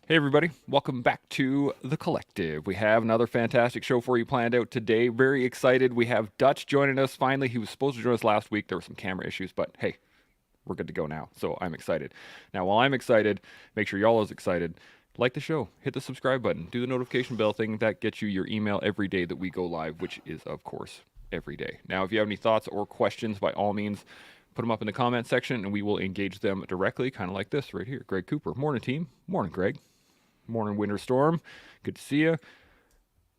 Hey, everybody. Welcome back to The Collective. We have another fantastic show for you planned out today. Very excited. We have Dutch joining us finally. He was supposed to join us last week. There were some camera issues, but hey, we're good to go now. So I'm excited. Now, while I'm excited, make sure y'all is excited. Like the show, hit the subscribe button, do the notification bell thing. That gets you your email every day that we go live, which is, of course, every day. Now, if you have any thoughts or questions, by all means, put them up in the comment section and we will engage them directly, kind of like this right here. Greg Cooper. Morning, team. Morning, Greg. Morning, Winter Storm. Good to see you.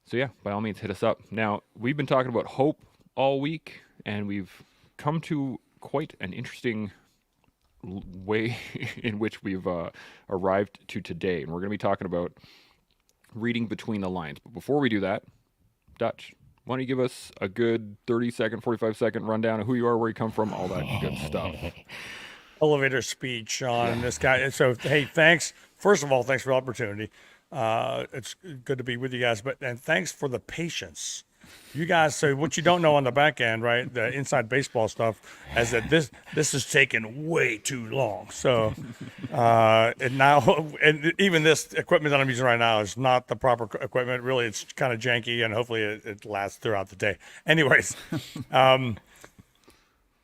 So, yeah, by all means, hit us up. Now, we've been talking about hope all week, and we've come to quite an interesting way in which we've arrived to today. And we're going to be talking about reading between the lines. But before we do that, Dutch, why don't you give us a good 30-second, 45-second rundown of who you are, where you come from, all that good stuff. Elevator speech, Shaun, and this guy. So, hey, thanks. First of all, thanks for the opportunity. It's good to be with you guys, and thanks for the patience. You guys, so what you don't know on the back end, right? The inside baseball stuff, is that this is taking way too long. So, and now, and even this equipment that I'm using right now is not the proper equipment. Really, it's kind of janky, and hopefully it lasts throughout the day. Anyways,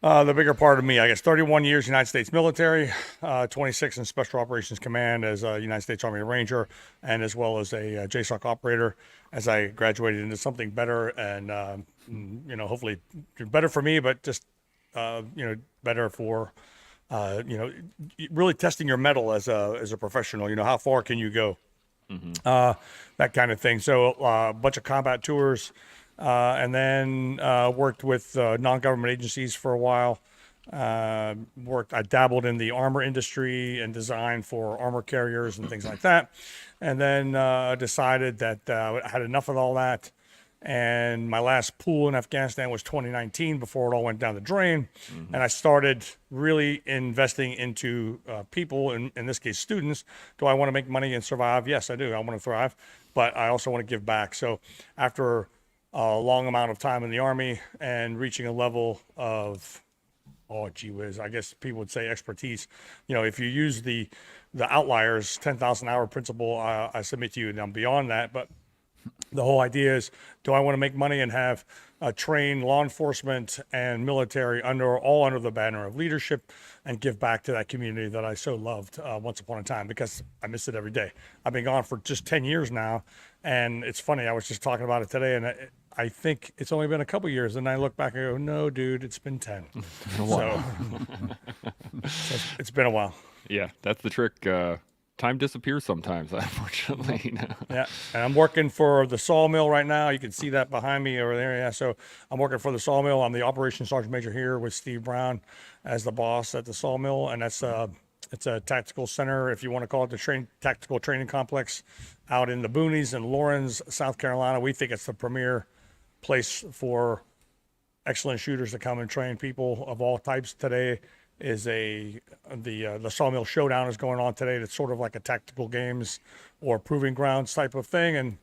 the bigger part of me, I guess, 31 years United States military, 26 in Special Operations Command as a United States Army Ranger, and as well as a JSOC operator as I graduated into something better and, hopefully better for me, but just, better for, really testing your mettle as a professional. How far can you go? That kind of thing. So a bunch of combat tours. And then worked with non-government agencies for a while. I dabbled in the armor industry and design for armor carriers and things like that. And then decided that I had enough of all that. And my last pool in Afghanistan was 2019 before it all went down the drain. And I started really investing into people, in this case, students. Do I want to make money and survive? Yes, I do. I want to thrive, but I also want to give back. So after a long amount of time in the Army and reaching a level of, I guess people would say expertise. If you use the outliers 10,000 hour principle, I submit to you, and I'm beyond that. But the whole idea is, do I want to make money and have train law enforcement and military all under the banner of leadership and give back to that community that I so loved once upon a time, because I miss it every day. I've been gone for just 10 years now. And it's funny, I was just talking about it today, and I think it's only been a couple years, and I look back and go, no, dude, it's been 10. So it's been a while. Yeah, that's the trick. Time disappears sometimes, unfortunately. Yeah, and I'm working for the sawmill right now. You can see that behind me over there. Yeah, so I'm working for the sawmill. I'm the operations sergeant major here with Steve Brown as the boss at the sawmill, and it's a tactical center, if you want to call it, the tactical training complex out in the boonies in Lawrence, South Carolina. We think it's the premier place for excellent shooters to come and train people of all types. Today is the Sawmill Showdown is going on today. That's sort of like a tactical games or proving grounds type of thing. And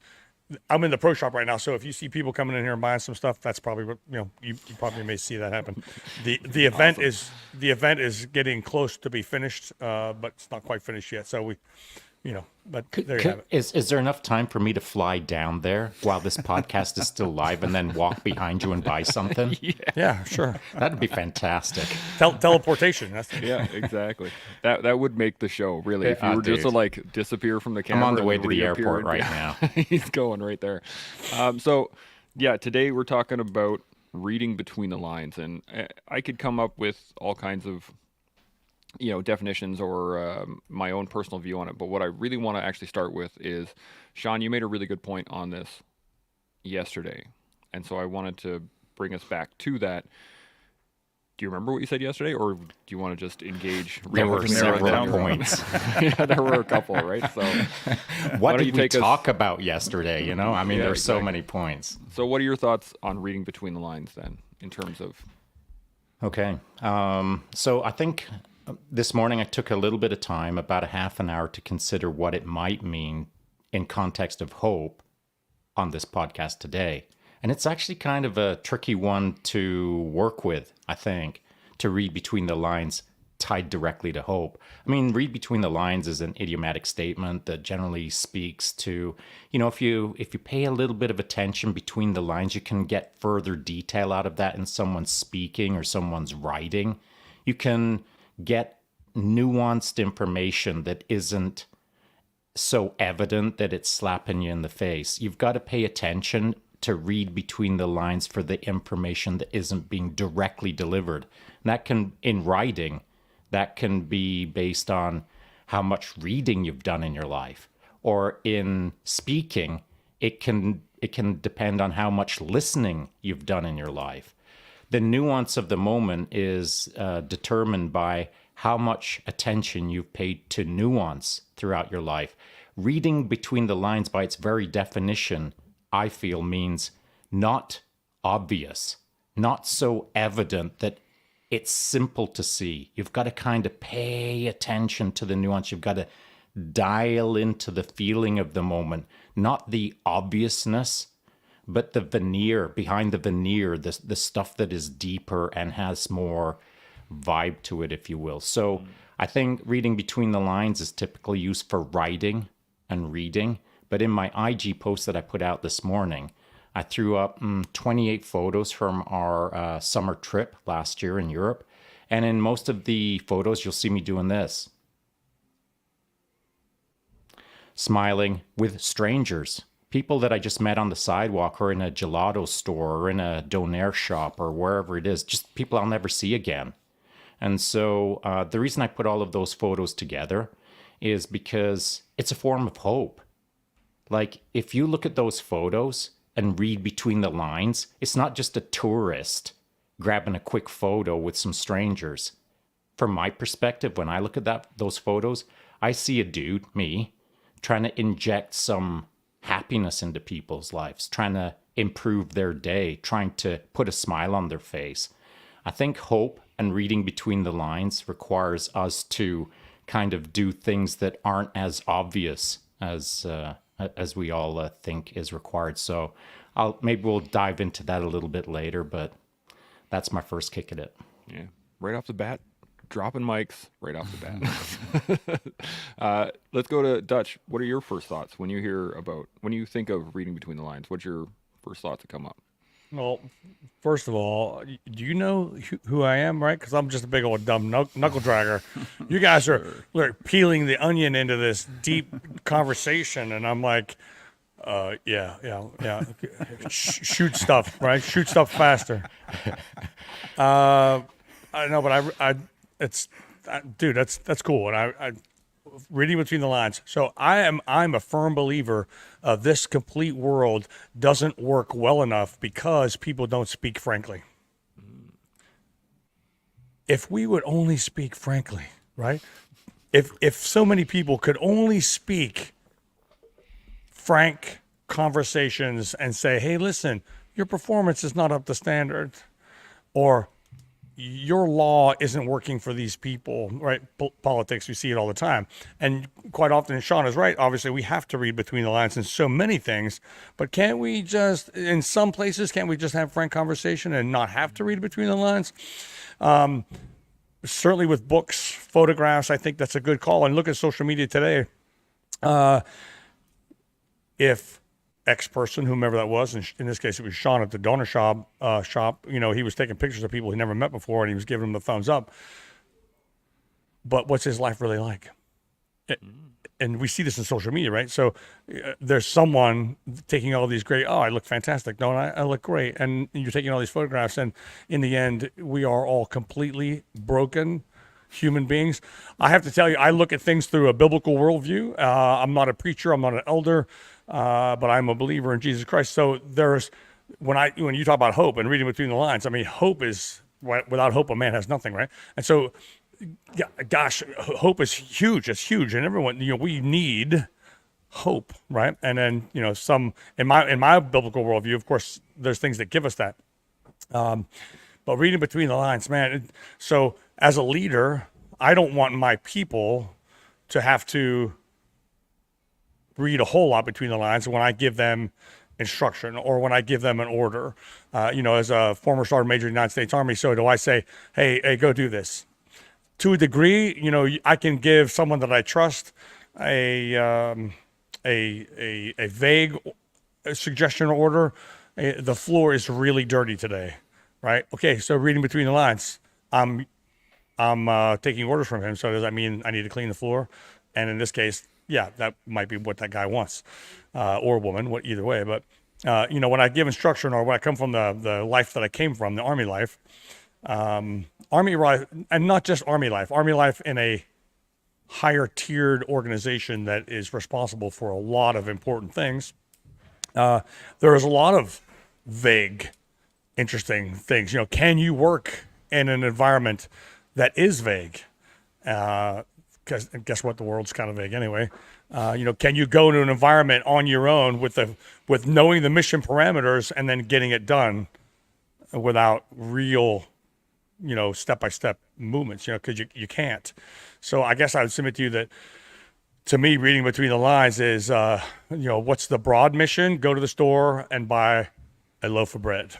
I'm in the pro shop right now, so if you see people coming in here and buying some stuff, that's probably what you probably may see that happen. The event is getting close to be finished, but it's not quite finished yet. So but there you have it. Is there enough time for me to fly down there while this podcast is still live and then walk behind you and buy something? Yeah, sure. That'd be fantastic. Teleportation. Yeah, exactly. That would make the show, really. If you were just to disappear from the camera. I'm on the way to the airport right now. He's going right there. Today we're talking about reading between the lines, and I could come up with all kinds of definitions or my own personal view on it. But what I really want to actually start with is, Shaun, you made a really good point on this yesterday. And so I wanted to bring us back to that. Do you remember what you said yesterday, or do you want to just engage? There were several points. Yeah, there were a couple, right? So what did we talk about yesterday? There's so many points. So what are your thoughts on reading between the lines then, in terms of? Okay. So I think this morning I took a little bit of time, about a half an hour, to consider what it might mean in context of hope on this podcast today. And it's actually kind of a tricky one to work with, I think, to read between the lines tied directly to hope. I mean, read between the lines is an idiomatic statement that generally speaks to, if you pay a little bit of attention between the lines, you can get further detail out of that in someone's speaking or someone's writing. You can get nuanced information that isn't so evident that it's slapping you in the face. You've got to pay attention to read between the lines for the information that isn't being directly delivered. And that can, in writing, that can be based on how much reading you've done in your life. Or in speaking, it can depend on how much listening you've done in your life. The nuance of the moment is determined by how much attention you've paid to nuance throughout your life. Reading between the lines, by its very definition, I feel means not obvious, not so evident that it's simple to see. You've got to kind of pay attention to the nuance. You've got to dial into the feeling of the moment, not the obviousness, but the veneer, behind the veneer, the stuff that is deeper and has more vibe to it, if you will. So I think reading between the lines is typically used for writing and reading. But in my IG post that I put out this morning, I threw up 28 photos from our summer trip last year in Europe. And in most of the photos, you'll see me doing this. Smiling with strangers. People that I just met on the sidewalk or in a gelato store or in a donair shop or wherever it is. Just people I'll never see again. And so the reason I put all of those photos together is because it's a form of hope. Like, if you look at those photos and read between the lines, it's not just a tourist grabbing a quick photo with some strangers. From my perspective, when I look at those photos, I see a dude, me, trying to inject some happiness into people's lives, trying to improve their day, trying to put a smile on their face. I think hope and reading between the lines requires us to kind of do things that aren't as obvious as we all think is required. So maybe we'll dive into that a little bit later, but that's my first kick at it. Yeah, right off the bat, dropping mics right off the bat. Let's go to Dutch. What are your first thoughts when you think of reading between the lines? What's your first thoughts that come up? Well, first of all, do you know who I am, right? Because I'm just a big old dumb knuckle dragger. You guys are peeling the onion into this deep conversation, and I'm like, yeah. Shoot stuff, right? Shoot stuff faster. I know, but dude, that's cool, and I reading between the lines. So I'm a firm believer of this complete world doesn't work well enough because people don't speak frankly. If we would only speak frankly, right? If so many people could only speak frank conversations and say, hey, listen, your performance is not up to standard, or your law isn't working for these people, right? Politics, we see it all the time. And quite often, Shaun is right. Obviously, we have to read between the lines in so many things, but can't we just, in some places, can't we just have frank conversation and not have to read between the lines? Certainly with books, photographs, I think that's a good call. And look at social media today. If X person, whomever that was, and in this case it was Shaun at the donor shop, he was taking pictures of people he never met before, and he was giving them the thumbs up. But what's his life really like? And we see this in social media, right? So there's someone taking all these great, I look fantastic, don't I? I look great. And you're taking all these photographs, and in the end, we are all completely broken human beings. I have to tell you, I look at things through a biblical worldview. I'm not a preacher, I'm not an elder, but I'm a believer in Jesus Christ. So when you talk about hope and reading between the lines, I mean, hope is, without hope, a man has nothing, right? And so, yeah, gosh, hope is huge. It's huge, and everyone, we need hope, right? And then, some in my biblical worldview, of course, there's things that give us that. But reading between the lines, man. So as a leader, I don't want my people to have to read a whole lot between the lines when I give them instruction or when I give them an order. As a former sergeant major in the United States Army, so do I say, hey, go do this. to a degree, you know, I can give someone that I trust a vague suggestion or order. The floor is really dirty today, right? Okay, so reading between the lines, I'm taking orders from him. So does that mean I need to clean the floor? And in this case, yeah, that might be what that guy wants, or woman, either way. But you know, when I give instruction, or when I come from the life that I came from, the Army life, Army life, and not just Army life in a higher tiered organization that is responsible for a lot of important things. There is a lot of vague, interesting things. You know, can you work in an environment that is vague? Because guess what, the world's kind of vague anyway. You know, can you go to an environment on your own with knowing the mission parameters and then getting it done without real, you know, step-by-step movements, you know, because you can't. So I guess I would submit to you that, to me, reading between the lines is, you know, what's the broad mission? Go to the store and buy a loaf of bread.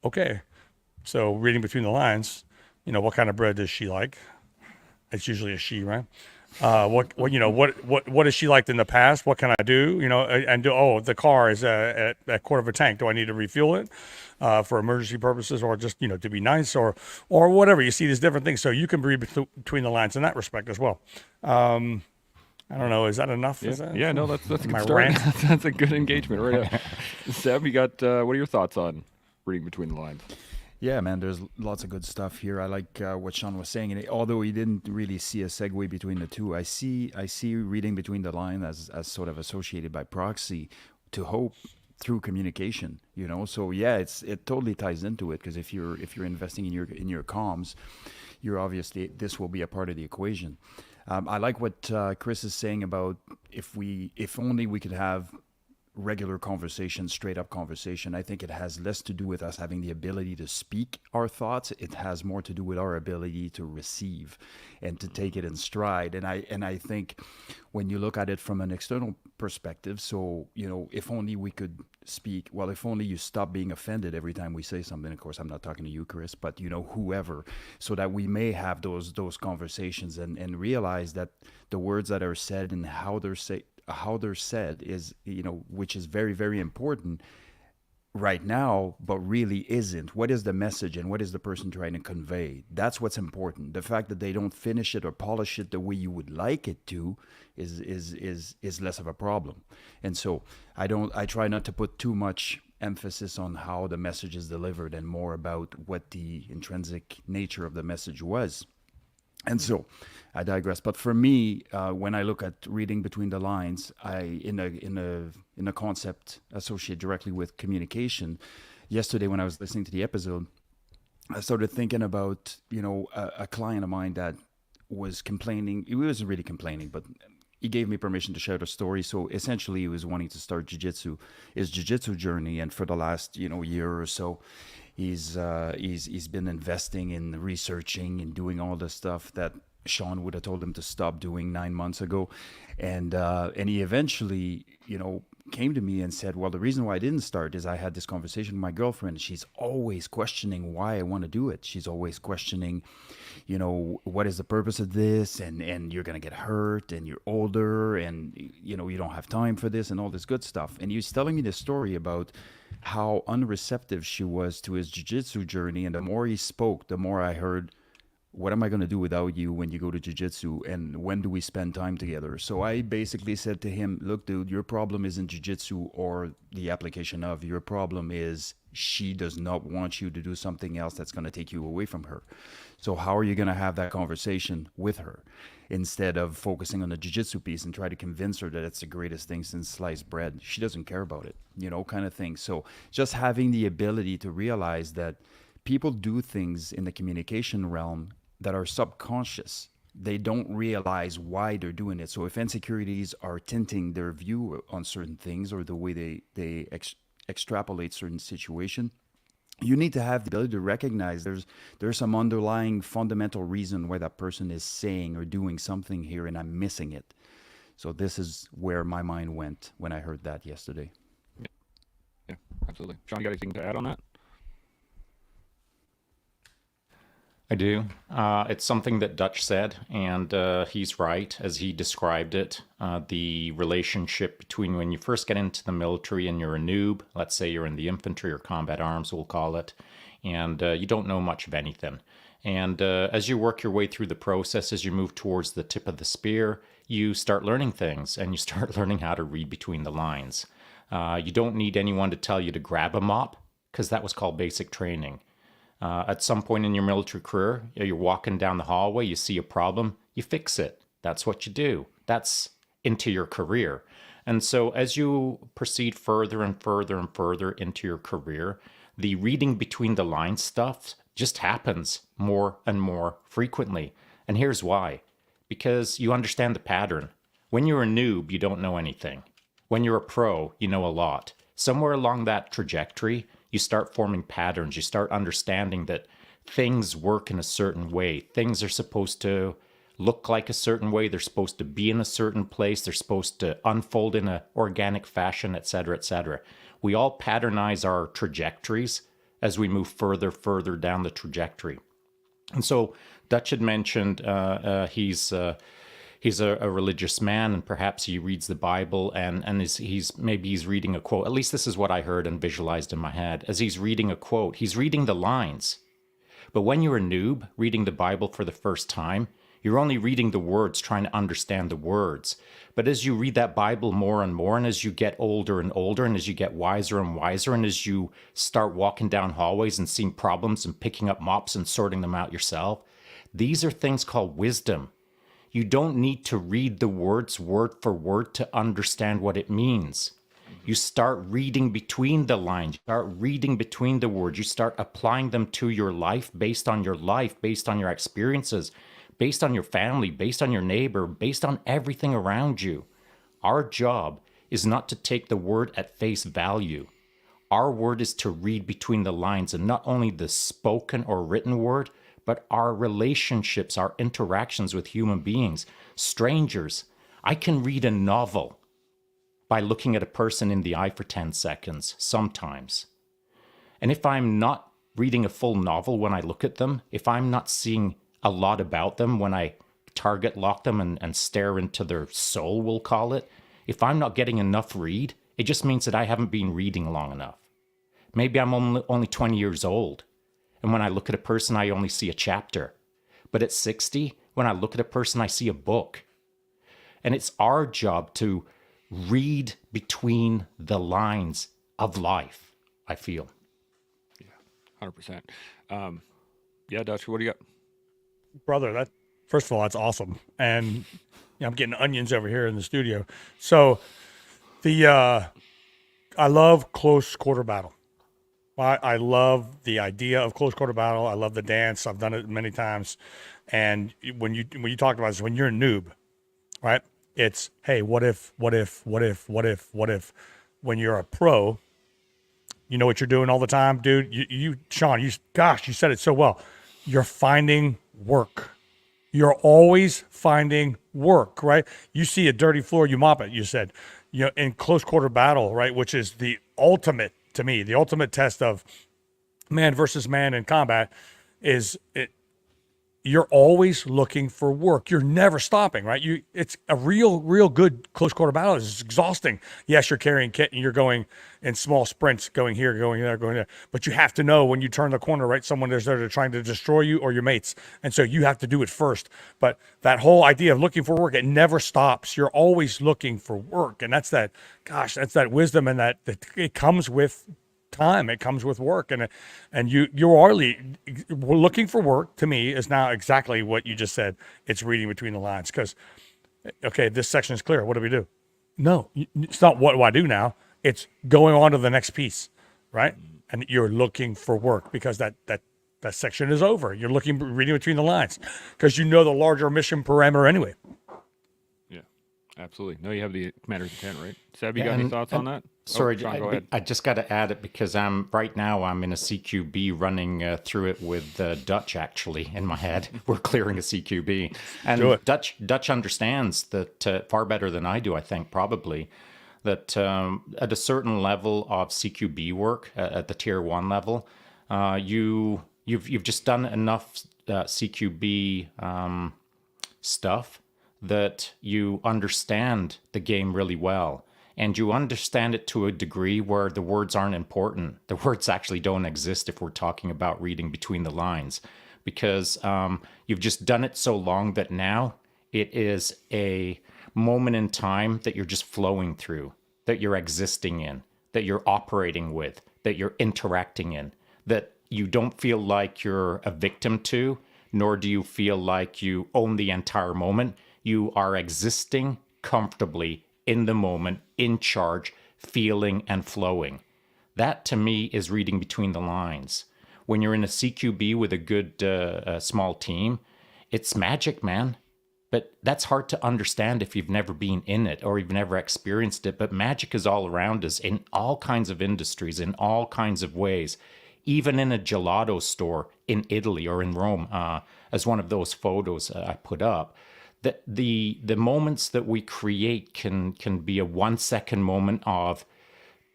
Okay. So reading between the lines, you know, what kind of bread does she like? It's usually a she, right? What is she liked in the past? What can I do? You know, and the car is at a quarter of a tank. Do I need to refuel it for emergency purposes, or just, you know, to be nice, or whatever? You see these different things, so you can read between the lines in that respect as well. I don't know. Is that enough? Yeah, yeah, no, that's a good my start. rant? That's a good engagement right now. Seb, you got what are your thoughts on reading between the lines? Yeah, man, there's lots of good stuff here. I like what Shaun was saying, and although he didn't really see a segue between the two, I see reading between the line as sort of associated by proxy to hope through communication. You know, so yeah, it totally ties into it, because if you're investing in your comms, you're obviously, this will be a part of the equation. I like what Chris is saying about if only we could have regular conversation, straight up conversation. I think it has less to do with us having the ability to speak our thoughts. It has more to do with our ability to receive and to take it in stride. And I think when you look at it from an external perspective, so, you know, if only we could speak, well, if only you stop being offended every time we say something. Of course, I'm not talking to you, Chris, but, you know, whoever, so that we may have those conversations and realize that the words that are said and how they're said is, you know, which is very, very important right now, but really isn't. What is the message and what is the person trying to convey? That's what's important. The fact that they don't finish it or polish it the way you would like it to is less of a problem. And so I try not to put too much emphasis on how the message is delivered and more about what the intrinsic nature of the message was. And so I digress. But for me, when I look at reading between the lines, in a concept associated directly with communication, yesterday when I was listening to the episode, I started thinking about, you know, a client of mine that was complaining. He wasn't really complaining, but he gave me permission to share the story. So essentially, he was wanting to start his jiu-jitsu journey, and for the last, you know, year or so, he's been investing in researching and doing all the stuff that Shaun would have told him to stop doing 9 months ago, and he eventually, you know, came to me and said, well, the reason why I didn't start is I had this conversation with my girlfriend. She's always questioning why I want to do it. She's always questioning, you know, what is the purpose of this, and you're going to get hurt, and you're older, and, you know, you don't have time for this, and all this good stuff. And he was telling me this story about how unreceptive she was to his jiu-jitsu journey, and the more he spoke, the more I heard, what am I going to do without you when you go to jiu-jitsu, and when do we spend time together? So I basically said to him, look, dude, your problem isn't jiu-jitsu or the application of, your problem is she does not want you to do something else that's going to take you away from her. So how are you going to have that conversation with her instead of focusing on the jiu-jitsu piece and try to convince her that it's the greatest thing since sliced bread? She doesn't care about it, you know, kind of thing. So just having the ability to realize that people do things in the communication realm that are subconscious. They don't realize why they're doing it. So if insecurities are tinting their view on certain things, or the way they extrapolate certain situation, you need to have the ability to recognize there's some underlying fundamental reason why that person is saying or doing something here, and I'm missing it. So this is where my mind went when I heard that yesterday. Yeah, absolutely. Shaun, you got anything to add on that? I do. It's something that Dutch said, and he's right as he described it. The relationship between when you first get into the military and you're a noob, let's say you're in the infantry or combat arms, we'll call it, and you don't know much of anything. And as you work your way through the process, as you move towards the tip of the spear, you start learning things, and you start learning how to read between the lines. You don't need anyone to tell you to grab a mop, because that was called basic training. At some point in your military career, you're walking down the hallway, you see a problem, you fix it. That's what you do. That's into your career. And so as you proceed further and further and further into your career, the reading between the lines stuff just happens more and more frequently. And here's why. Because you understand the pattern. When you're a noob, you don't know anything. When you're a pro, you know a lot. Somewhere along that trajectory, you start forming patterns. You start understanding that things work in a certain way. Things are supposed to look like a certain way. They're supposed to be in a certain place. They're supposed to unfold in an organic fashion, etc., etc. We all patternize our trajectories as we move further down the trajectory. And so Dutch had mentioned he's a religious man, and perhaps he reads the Bible, and he's reading a quote. At least this is what I heard and visualized in my head. As he's reading a quote, he's reading the lines. But when you're a noob reading the Bible for the first time, you're only reading the words, trying to understand the words. But as you read that Bible more and more, and as you get older and older, and as you get wiser and wiser, and as you start walking down hallways and seeing problems and picking up mops and sorting them out yourself, these are things called wisdom. You don't need to read the words word for word to understand what it means. You start reading between the lines, you start reading between the words, you start applying them to your life, based on your experiences, based on your family, based on your neighbor, based on everything around you. Our job is not to take the word at face value. Our word is to read between the lines, and not only the spoken or written word, but our relationships, our interactions with human beings, strangers. I can read a novel by looking at a person in the eye for 10 seconds, sometimes. And if I'm not reading a full novel when I look at them, if I'm not seeing a lot about them when I target lock them and stare into their soul, we'll call it, if I'm not getting enough read, it just means that I haven't been reading long enough. Maybe I'm only 20 years old. And when I look at a person, I only see a chapter. But at 60, when I look at a person, I see a book. And it's our job to read between the lines of life, I feel. Yeah, 100%. Yeah, Dutch, what do you got? Brother, that first of all, that's awesome. And I'm getting onions over here in the studio. So I love close quarter battle. I love the idea of close quarter battle. I love the dance. I've done it many times. And when you talked about this, when you're a noob, right? It's, hey, what if? When you're a pro, you know what you're doing all the time, dude. Shaun, you said it so well. You're finding work. You're always finding work, right? You see a dirty floor, you mop it. You said, in close quarter battle, right? Which is the ultimate. To me, the ultimate test of man versus man in combat is you're always looking for work. You're never stopping, right? It's a real good close quarter battle. It's exhausting. Yes, you're carrying kit and you're going in small sprints, going here, going there, going there. But you have to know when you turn the corner, right? Someone is there trying to destroy you or your mates. And so you have to do it first. But that whole idea of looking for work, it never stops. You're always looking for work. And that's that wisdom, and that it comes with time. It comes with work, and you are looking for work. To me, is now exactly what you just said. It's reading between the lines, because okay, this section is clear. What do we do? No, it's not what do I do now. It's going on to the next piece, right? And you're looking for work because that section is over. You're reading between the lines because you know the larger mission parameter anyway. Yeah, absolutely. No, you have the commander's intent, right? Seb, you got any thoughts on that? Sorry, Shaun, go ahead. I just got to add it because right now I'm in a CQB running through it with Dutch, actually, in my head. We're clearing a CQB. And Dutch understands that far better than I do, I think, probably, that at a certain level of CQB work, at the tier 1 level, you've just done enough CQB stuff that you understand the game really well. And you understand it to a degree where the words aren't important. The words actually don't exist if we're talking about reading between the lines, because you've just done it so long that now it is a moment in time that you're just flowing through, that you're existing in, that you're operating with, that you're interacting in, that you don't feel like you're a victim to, nor do you feel like you own the entire moment. You are existing comfortably in the moment, in charge, feeling and flowing. That to me is reading between the lines. When you're in a CQB with a good small team, it's magic, man. But that's hard to understand if you've never been in it or you've never experienced it. But magic is all around us in all kinds of industries, in all kinds of ways. Even in a gelato store in Italy or in Rome, as one of those photos I put up, that the moments that we create can be a 1 second moment of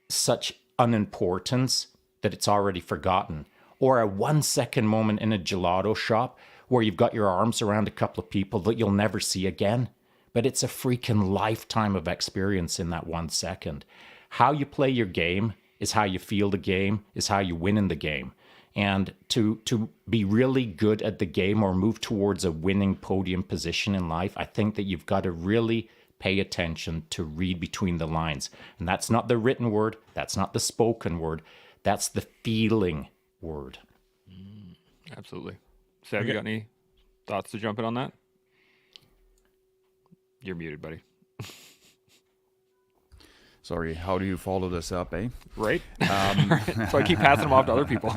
such unimportance that it's already forgotten, or a 1 second moment in a gelato shop where you've got your arms around a couple of people that you'll never see again, but it's a freaking lifetime of experience in that 1 second. How you play your game is how you feel the game, is how you win in the game. And to be really good at the game or move towards a winning podium position in life, I think that you've got to really pay attention to read between the lines. And that's not the written word, that's not the spoken word, that's the feeling word. Absolutely. Sam, you got any thoughts to jump in on that? You're muted, buddy. Sorry, how do you follow this up, eh? Right? So I keep passing them off to other people.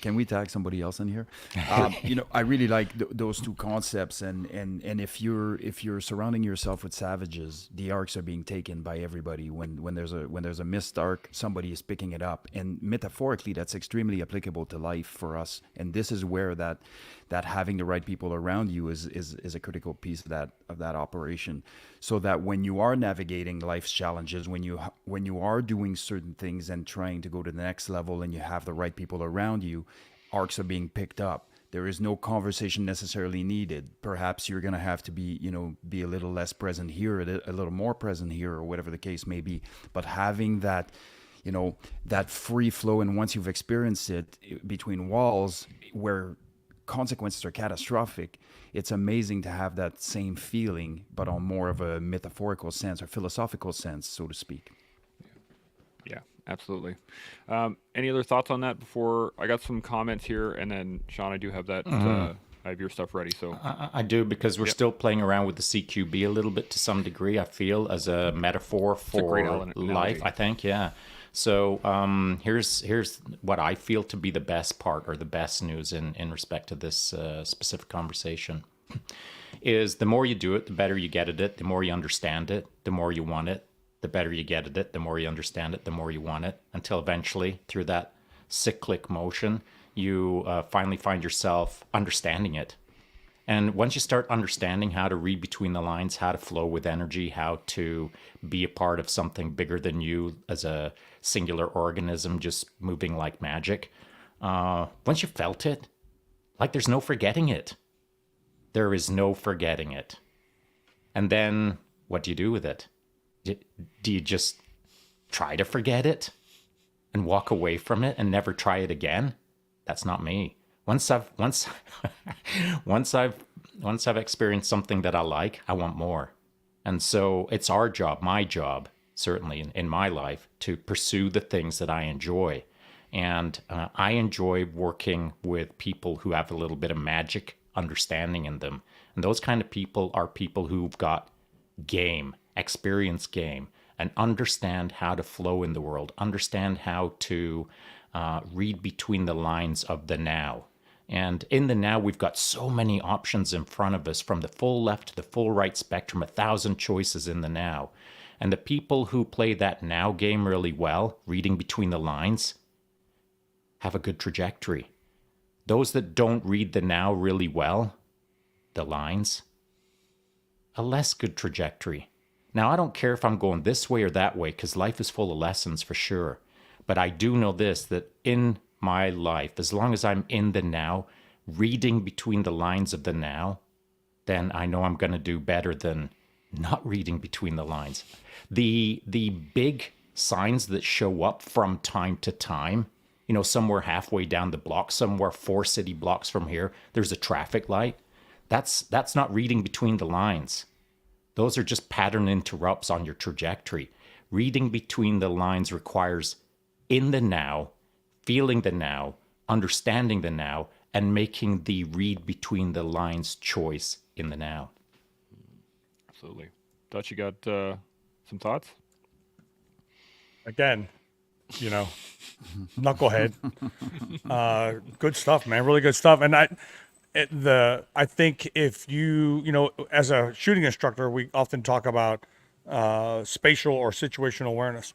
Can we tag somebody else in here? I really like those two concepts, and if you're surrounding yourself with savages, the arcs are being taken by everybody. When there's a missed arc, somebody is picking it up, and metaphorically, that's extremely applicable to life for us. And this is where that having the right people around you is a critical piece of that operation, so that when you are navigating life's challenges, when you are doing certain things and trying to go to the next level, and you have the right people around you, arcs are being picked up. There is no conversation necessarily needed. Perhaps you're going to have to be a little less present here, a little more present here, or whatever the case may be. But having that, that free flow, and once you've experienced it between walls where consequences are catastrophic, it's amazing to have that same feeling, but on more of a metaphorical sense or philosophical sense, so to speak. Yeah, absolutely. Any other thoughts on that before I got some comments here, and then Shaun, I do have that. I have your stuff ready. So I do, because we're still playing around with the CQB a little bit to some degree. I feel as a metaphor for life. I think, yeah. So here's what I feel to be the best part, or the best news in respect to this specific conversation, is the more you do it, the better you get at it, the more you understand it, the more you want it, the better you get at it, the more you understand it, the more you want it, until eventually, through that cyclic motion, you finally find yourself understanding it. And once you start understanding how to read between the lines, how to flow with energy, how to be a part of something bigger than you as a singular organism just moving like magic, once you felt it, like there's no forgetting it. There is no forgetting it. And then what do you do with it? Do you just try to forget it and walk away from it and never try it again? That's not me. Once I've experienced something that I like, I want more. And so it's our job, my job, certainly in my life, to pursue the things that I enjoy. And I enjoy working with people who have a little bit of magic understanding in them. And those kind of people are people who've got game, experience game, and understand how to flow in the world, understand how to read between the lines of the now. And in the now, we've got so many options in front of us, from the full left to the full right spectrum, 1,000 choices in the now. And the people who play that now game really well, reading between the lines, have a good trajectory. Those that don't read the now really well, the lines, a less good trajectory. Now, I don't care if I'm going this way or that way, because life is full of lessons for sure. But I do know this, that in my life, as long as I'm in the now, reading between the lines of the now, then I know I'm going to do better than not reading between the lines. The big signs that show up from time to time, somewhere halfway down the block, somewhere 4 city blocks from here, there's a traffic light. That's not reading between the lines. Those are just pattern interrupts on your trajectory. Reading between the lines requires in the now, feeling the now, understanding the now, and making the read between the lines choice in the now. Absolutely. Dutch, you got some thoughts? Again, knucklehead. Good stuff, man. Really good stuff. And I think if you as a shooting instructor, we often talk about spatial or situational awareness.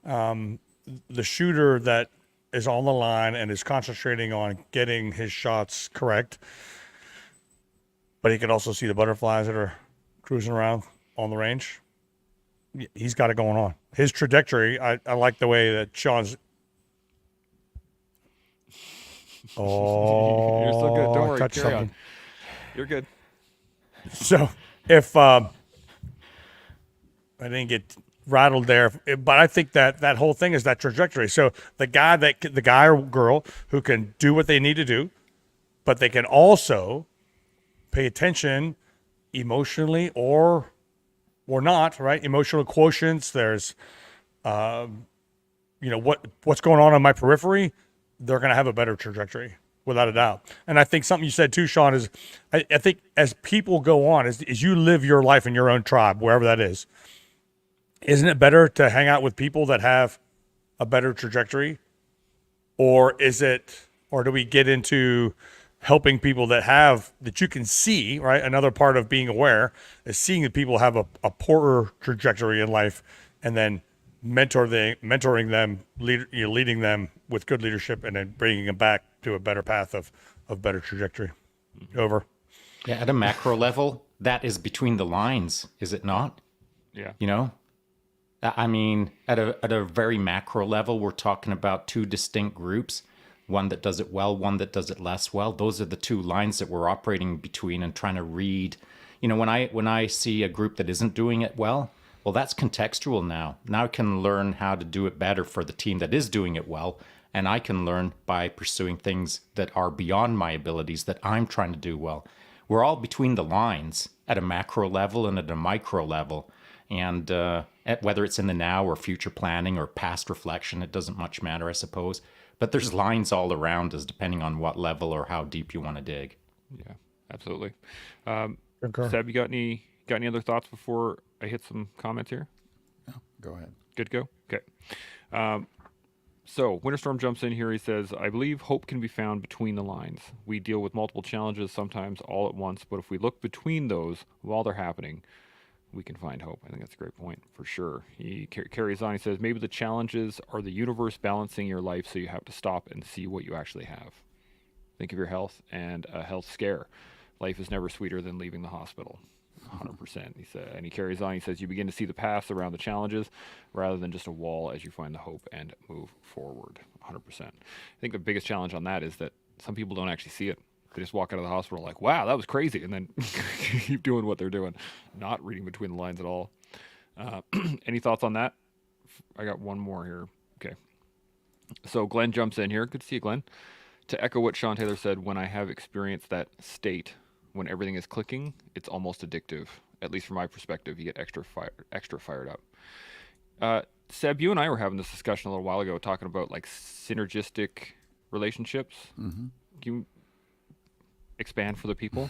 The shooter that is on the line and is concentrating on getting his shots correct, but he can also see the butterflies that are cruising around on the range. He's got it going on. His trajectory, I like the way that Shaun's. Oh, You're so good. Don't worry. touch Carry something. on. You're good. So if I didn't get rattled there, but I think that whole thing is that trajectory. So the guy or girl who can do what they need to do, but they can also pay attention emotionally or not, right? Emotional quotients. There's, what's going on my periphery. They're going to have a better trajectory without a doubt. And I think something you said too, Shaun, is I think as people go on, as you live your life in your own tribe, wherever that is, isn't it better to hang out with people that have a better trajectory? Or do we get into helping people that you can see, right? Another part of being aware is seeing that people have a poorer trajectory in life, and then mentoring them, leading them with good leadership, and then bringing them back to a better path of better trajectory. Over. Yeah, at a macro level, that is between the lines, is it not? Yeah. I mean, at a very macro level, we're talking about two distinct groups, one that does it well, one that does it less well. Those are the two lines that we're operating between and trying to read. When I see a group that isn't doing it well, that's contextual now. Now I can learn how to do it better for the team that is doing it well, and I can learn by pursuing things that are beyond my abilities that I'm trying to do well. We're all between the lines at a macro level and at a micro level. And whether it's in the now or future planning or past reflection, it doesn't much matter, I suppose. But there's lines all around us, depending on what level or how deep you want to dig. Yeah, absolutely. Concur. Seb, you got any other thoughts before I hit some comments here? No, go ahead. Good to go? Okay. So Winterstorm jumps in here. He says, I believe hope can be found between the lines. We deal with multiple challenges, sometimes all at once, but if we look between those while they're happening, we can find hope. I think that's a great point for sure. He carries on. He says, maybe the challenges are the universe balancing your life, so you have to stop and see what you actually have. Think of your health and a health scare. Life is never sweeter than leaving the hospital. 100%. He said, and he carries on. He says, you begin to see the paths around the challenges rather than just a wall as you find the hope and move forward. 100%. I think the biggest challenge on that is that some people don't actually see it. They just walk out of the hospital like, wow, that was crazy, and then keep doing what they're doing, not reading between the lines at all. Any thoughts on that? I got one more here. Okay. So Glenn jumps in here. Good to see you, Glenn. To echo what Shaun Taylor said, when I have experienced that state, when everything is clicking, it's almost addictive. At least from my perspective, you get extra fired up. Seb, you and I were having this discussion a little while ago, talking about like synergistic relationships. Mm-hmm. Can you expand for the people?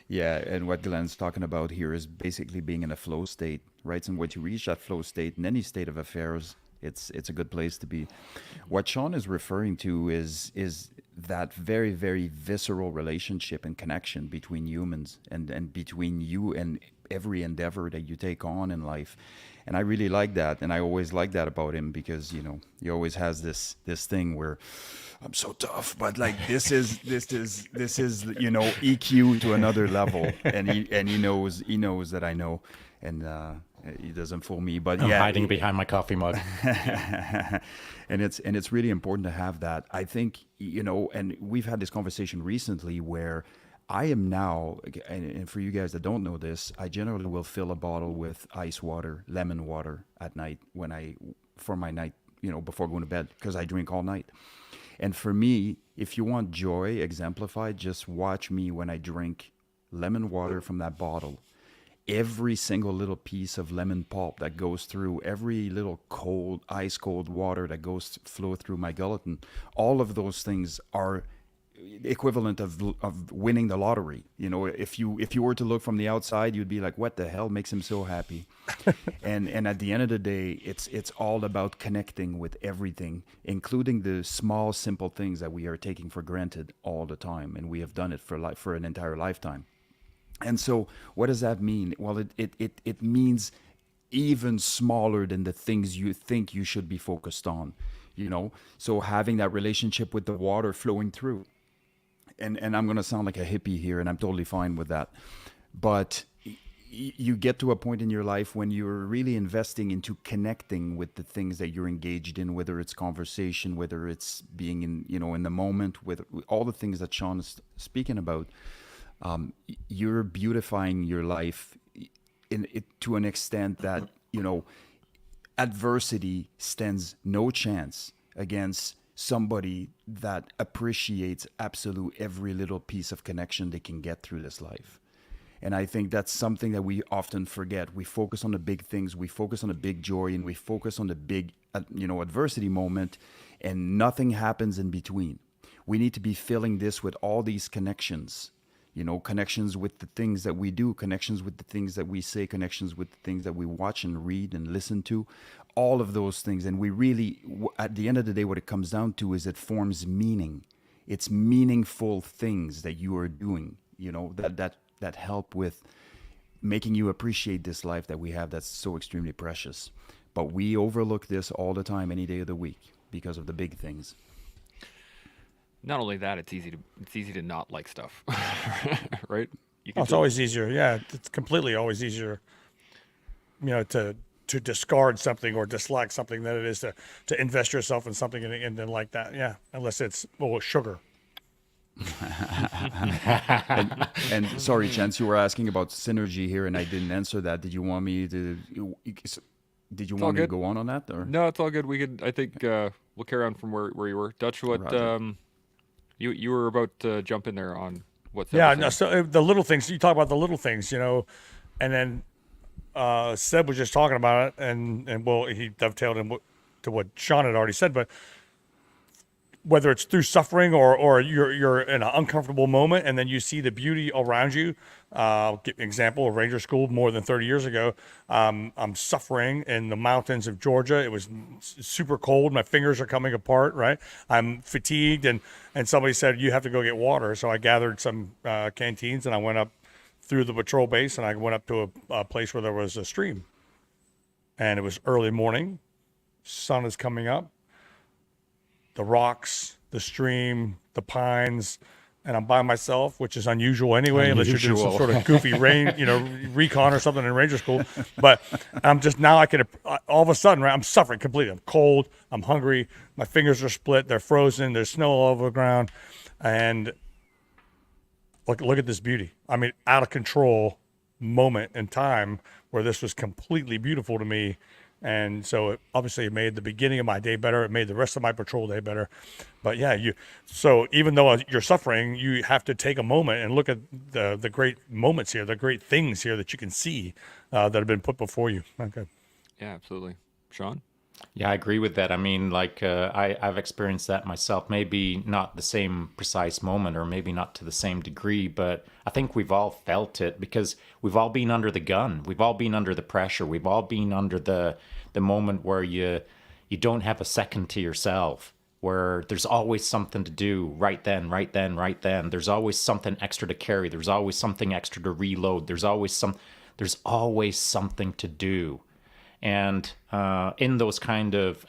Yeah, and what Glenn's talking about here is basically being in a flow state, right? And when you reach that flow state in any state of affairs, it's a good place to be. What Shaun is referring to is that very, very visceral relationship and connection between humans and between you and every endeavor that you take on in life. And I really like that, and I always like that about him because he always has this thing where I'm so tough, but like this is EQ to another level, and he knows that I know, and He doesn't fool me. But I'm yeah, hiding behind my coffee mug. and it's really important to have that. I think, and we've had this conversation recently where I am now, and for you guys that don't know this, I generally will fill a bottle with ice water, lemon water at night for my night, before going to bed, because I drink all night. And for me, if you want joy exemplified, just watch me when I drink lemon water from that bottle. Every single little piece of lemon pulp that goes through, every little ice cold water that flow through my gullet, and all of those things are equivalent of winning the lottery. If you were to look from the outside, you'd be like, what the hell makes him so happy? and at the end of the day, it's all about connecting with everything, including the small simple things that we are taking for granted all the time, and we have done it for an entire lifetime. And so what does that mean? Well, it means even smaller than the things you think you should be focused on, so having that relationship with the water flowing through. And I'm going to sound like a hippie here, and I'm totally fine with that. But you get to a point in your life when you're really investing into connecting with the things that you're engaged in, whether it's conversation, whether it's being in the moment, with all the things that Shaun is speaking about. You're beautifying your life to an extent that, adversity stands no chance against somebody that appreciates absolute every little piece of connection they can get through this life. And I think that's something that we often forget. We focus on the big things, we focus on the big joy, and we focus on the big, adversity moment, and nothing happens in between. We need to be filling this with all these connections, connections with the things that we do, connections with the things that we say, connections with the things that we watch and read and listen to, all of those things. And we really, at the end of the day, what it comes down to is it forms meaning. It's meaningful things that you are doing, that help with making you appreciate this life that we have that's so extremely precious. But we overlook this all the time, any day of the week, because of the big things. Not only that, it's easy to not like stuff, right? It's always easier. Yeah, it's completely always easier, to discard something or dislike something than it is to invest yourself in something and then like that. Yeah, unless it's sugar. and sorry, Chance, you were asking about synergy here, and I didn't answer that. Did you want me to? Did you want me to go on that? Or? No, it's all good. We could. I think we'll carry on from where you were. Dutch, what you were about to jump in there on what's so the little things you talk about, the little things, and then Seb was just talking about it, and he dovetailed to what Shaun had already said, but whether it's through suffering or you're in an uncomfortable moment and then you see the beauty around you. Give an example of Ranger School more than 30 years ago. I'm suffering in the mountains of Georgia. It was super cold. My fingers are coming apart, right? I'm fatigued, and somebody said, you have to go get water. So I gathered some canteens, and I went up through the patrol base, and I went up to a place where there was a stream. And it was early morning. Sun is coming up. The rocks, the stream, the pines, and I'm by myself, which is unusual anyway, unless you're doing some sort of goofy recon or something in Ranger School. But I'm just now all of a sudden, right? I'm suffering completely. I'm cold. I'm hungry. My fingers are split. They're frozen. There's snow all over the ground, and look at this beauty. I mean, out of control moment in time where this was completely beautiful to me. And so it obviously made the beginning of my day better. It made the rest of my patrol day better. But yeah, so even though you're suffering, you have to take a moment and look at the great moments here, the great things here that you can see that have been put before you. Okay. Yeah, absolutely. Shaun? Yeah, I agree with that. I mean, I've experienced that myself. Maybe not the same precise moment, or maybe not to the same degree, but I think we've all felt it because we've all been under the gun. We've all been under the pressure. We've all been under the moment where you don't have a second to yourself, where there's always something to do right then. There's always something extra to carry. There's always something extra to reload. There's always something to do. And in those kind of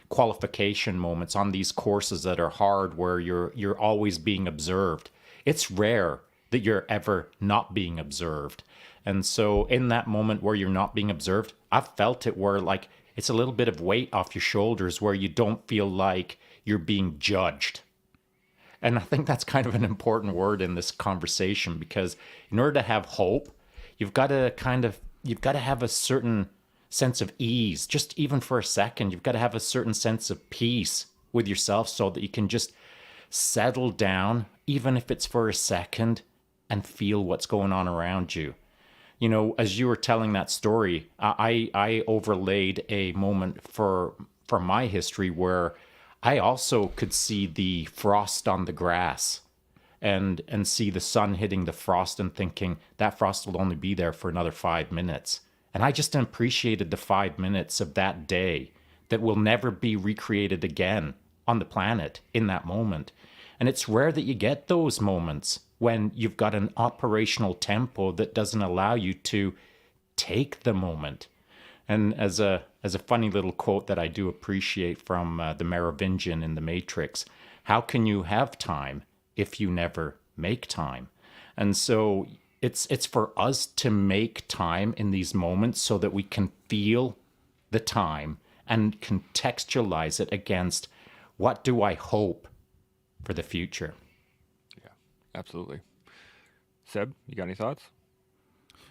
qualification moments on these courses that are hard, where you're always being observed, it's rare that you're ever not being observed. And so in that moment where you're not being observed, I've felt it where like it's a little bit of weight off your shoulders where you don't feel like you're being judged. And I think that's kind of an important word in this conversation, because in order to have hope, you've got to have a certain sense of ease, just even for a second. You've got to have a certain sense of peace with yourself so that you can just settle down, even if it's for a second, and feel what's going on around you. You know, as you were telling that story, I overlaid a moment for my history where I also could see the frost on the grass and see the sun hitting the frost and thinking that frost will only be there for another 5 minutes. And I just appreciated the 5 minutes of that day that will never be recreated again on the planet in that moment. And it's rare that you get those moments when you've got an operational tempo that doesn't allow you to take the moment. And as a funny little quote that I do appreciate from the Merovingian in The Matrix, how can you have time if you never make time? And so it's for us to make time in these moments so that we can feel the time and contextualize it against what do I hope for the future. Yeah, absolutely. Seb, you got any thoughts?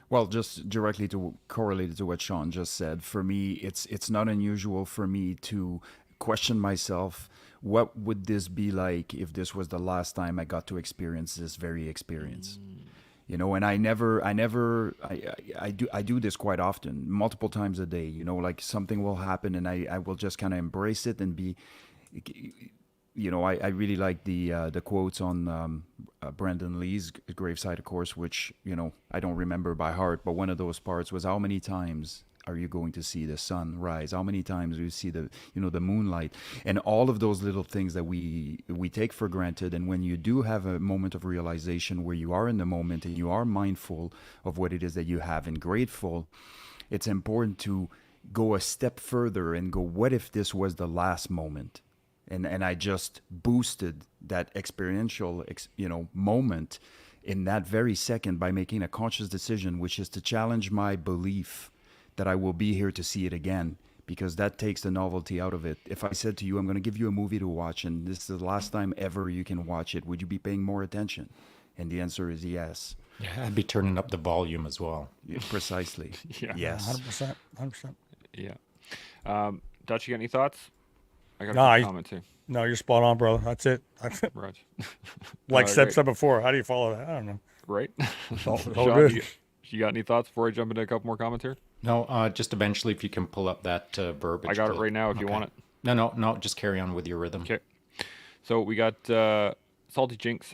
Well, just directly to correlated to what Shaun just said, for me, it's not unusual for me to question myself. What would this be like if this was the last time I got to experience this very experience? You know, and I do this quite often, multiple times a day. You know, like something will happen, and I will just kind of embrace it and be. You know, I really like the quotes on Brandon Lee's graveside, of course, which, you know, I don't remember by heart, but one of those parts was, how many times are you going to see the sun rise? How many times do you see the moonlight? And all of those little things that we take for granted. And when you do have a moment of realization where you are in the moment and you are mindful of what it is that you have and grateful, it's important to go a step further and go, what if this was the last moment? And I just boosted that experiential, moment in that very second by making a conscious decision, which is to challenge my belief that I will be here to see it again, because that takes the novelty out of it. If I said to you, I'm going to give you a movie to watch, and this is the last time ever you can watch it, would you be paying more attention? And the answer is yes. Yeah, I'd be turning up the volume as well. Yeah, precisely. Yeah. Yes. 100%. Yeah. Dutch, you got any thoughts? I got No, a comment too. No, you're spot on, bro. That's it. Right. Like Seb great. said before, how do you follow that? I don't know. Right. All Shaun, good. you got any thoughts before I jump into a couple more comments here? No, just eventually if you can pull up that verbiage. I got it right now if you want it. No, just carry on with your rhythm. Okay. So we got Salty Jinx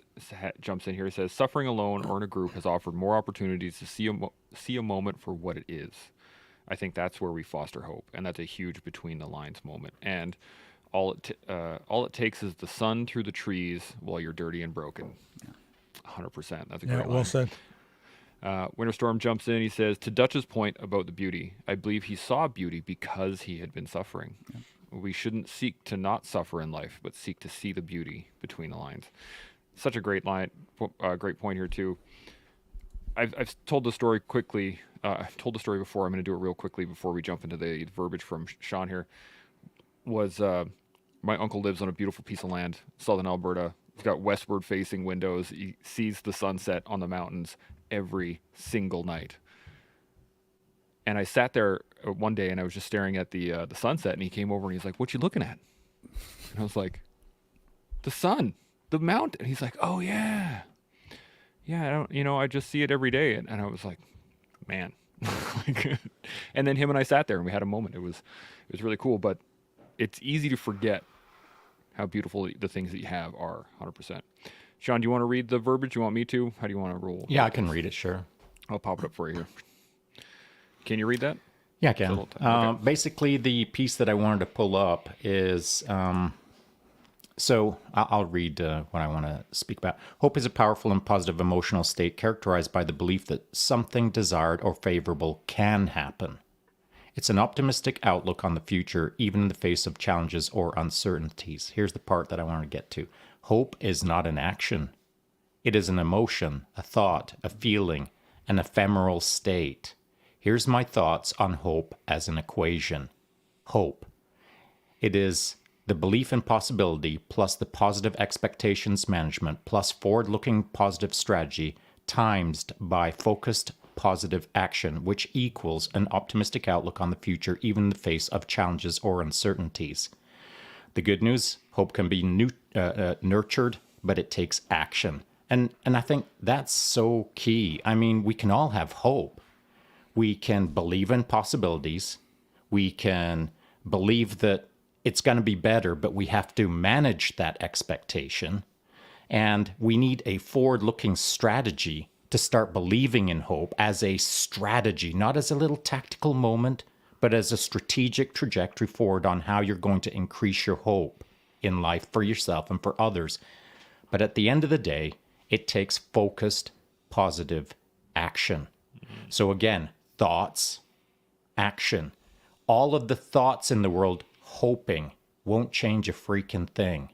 jumps in here. He says, suffering alone or in a group has offered more opportunities to see a moment for what it is. I think that's where we foster hope, and that's a huge between the lines moment. And all it takes is the sun through the trees while you're dirty and broken. 100%. That's a great line. Well said. Winterstorm jumps in. He says, to Dutch's point about the beauty, I believe he saw beauty because he had been suffering. Yeah. We shouldn't seek to not suffer in life, but seek to see the beauty between the lines. Such a great line, great point here too. I've told the story quickly. I've told the story before. I'm going to do it real quickly before we jump into the verbiage from Shaun here. My uncle lives on a beautiful piece of land, southern Alberta. He's got westward facing windows. He sees the sunset on the mountains every single night. And I sat there one day and I was just staring at the sunset, and he came over and he's like, "What you looking at?" And I was like, "The sun, the mountain." And he's like, "Oh yeah. Yeah, I just see it every day." And I was like, man. And then him and I sat there and we had a moment. It was really cool, but it's easy to forget how beautiful the things that you have are. 100%. Shaun, do you want to read the verbiage? You want me to? How do you want to roll? Yeah, I can read it, sure. I'll pop it up for you here. Can you read that? Yeah, I can. Okay. Basically, the piece that I wanted to pull up is... So I'll read what I want to speak about. Hope is a powerful and positive emotional state characterized by the belief that something desired or favorable can happen. It's an optimistic outlook on the future, even in the face of challenges or uncertainties. Here's the part that I want to get to. Hope is not an action. It is an emotion, a thought, a feeling, an ephemeral state. Here's my thoughts on hope as an equation. Hope. It is the belief in possibility plus the positive expectations management plus forward-looking positive strategy times by focused positive action, which equals an optimistic outlook on the future even in the face of challenges or uncertainties. The good news, hope can be nurtured, but it takes action. And I think that's so key. I mean, we can all have hope. We can believe in possibilities. We can believe that it's going to be better, but we have to manage that expectation. And we need a forward-looking strategy to start believing in hope as a strategy, not as a little tactical moment, but as a strategic trajectory forward on how you're going to increase your hope in life for yourself and for others. But at the end of the day, it takes focused, positive action. So again, thoughts, action. All of the thoughts in the world hoping won't change a freaking thing.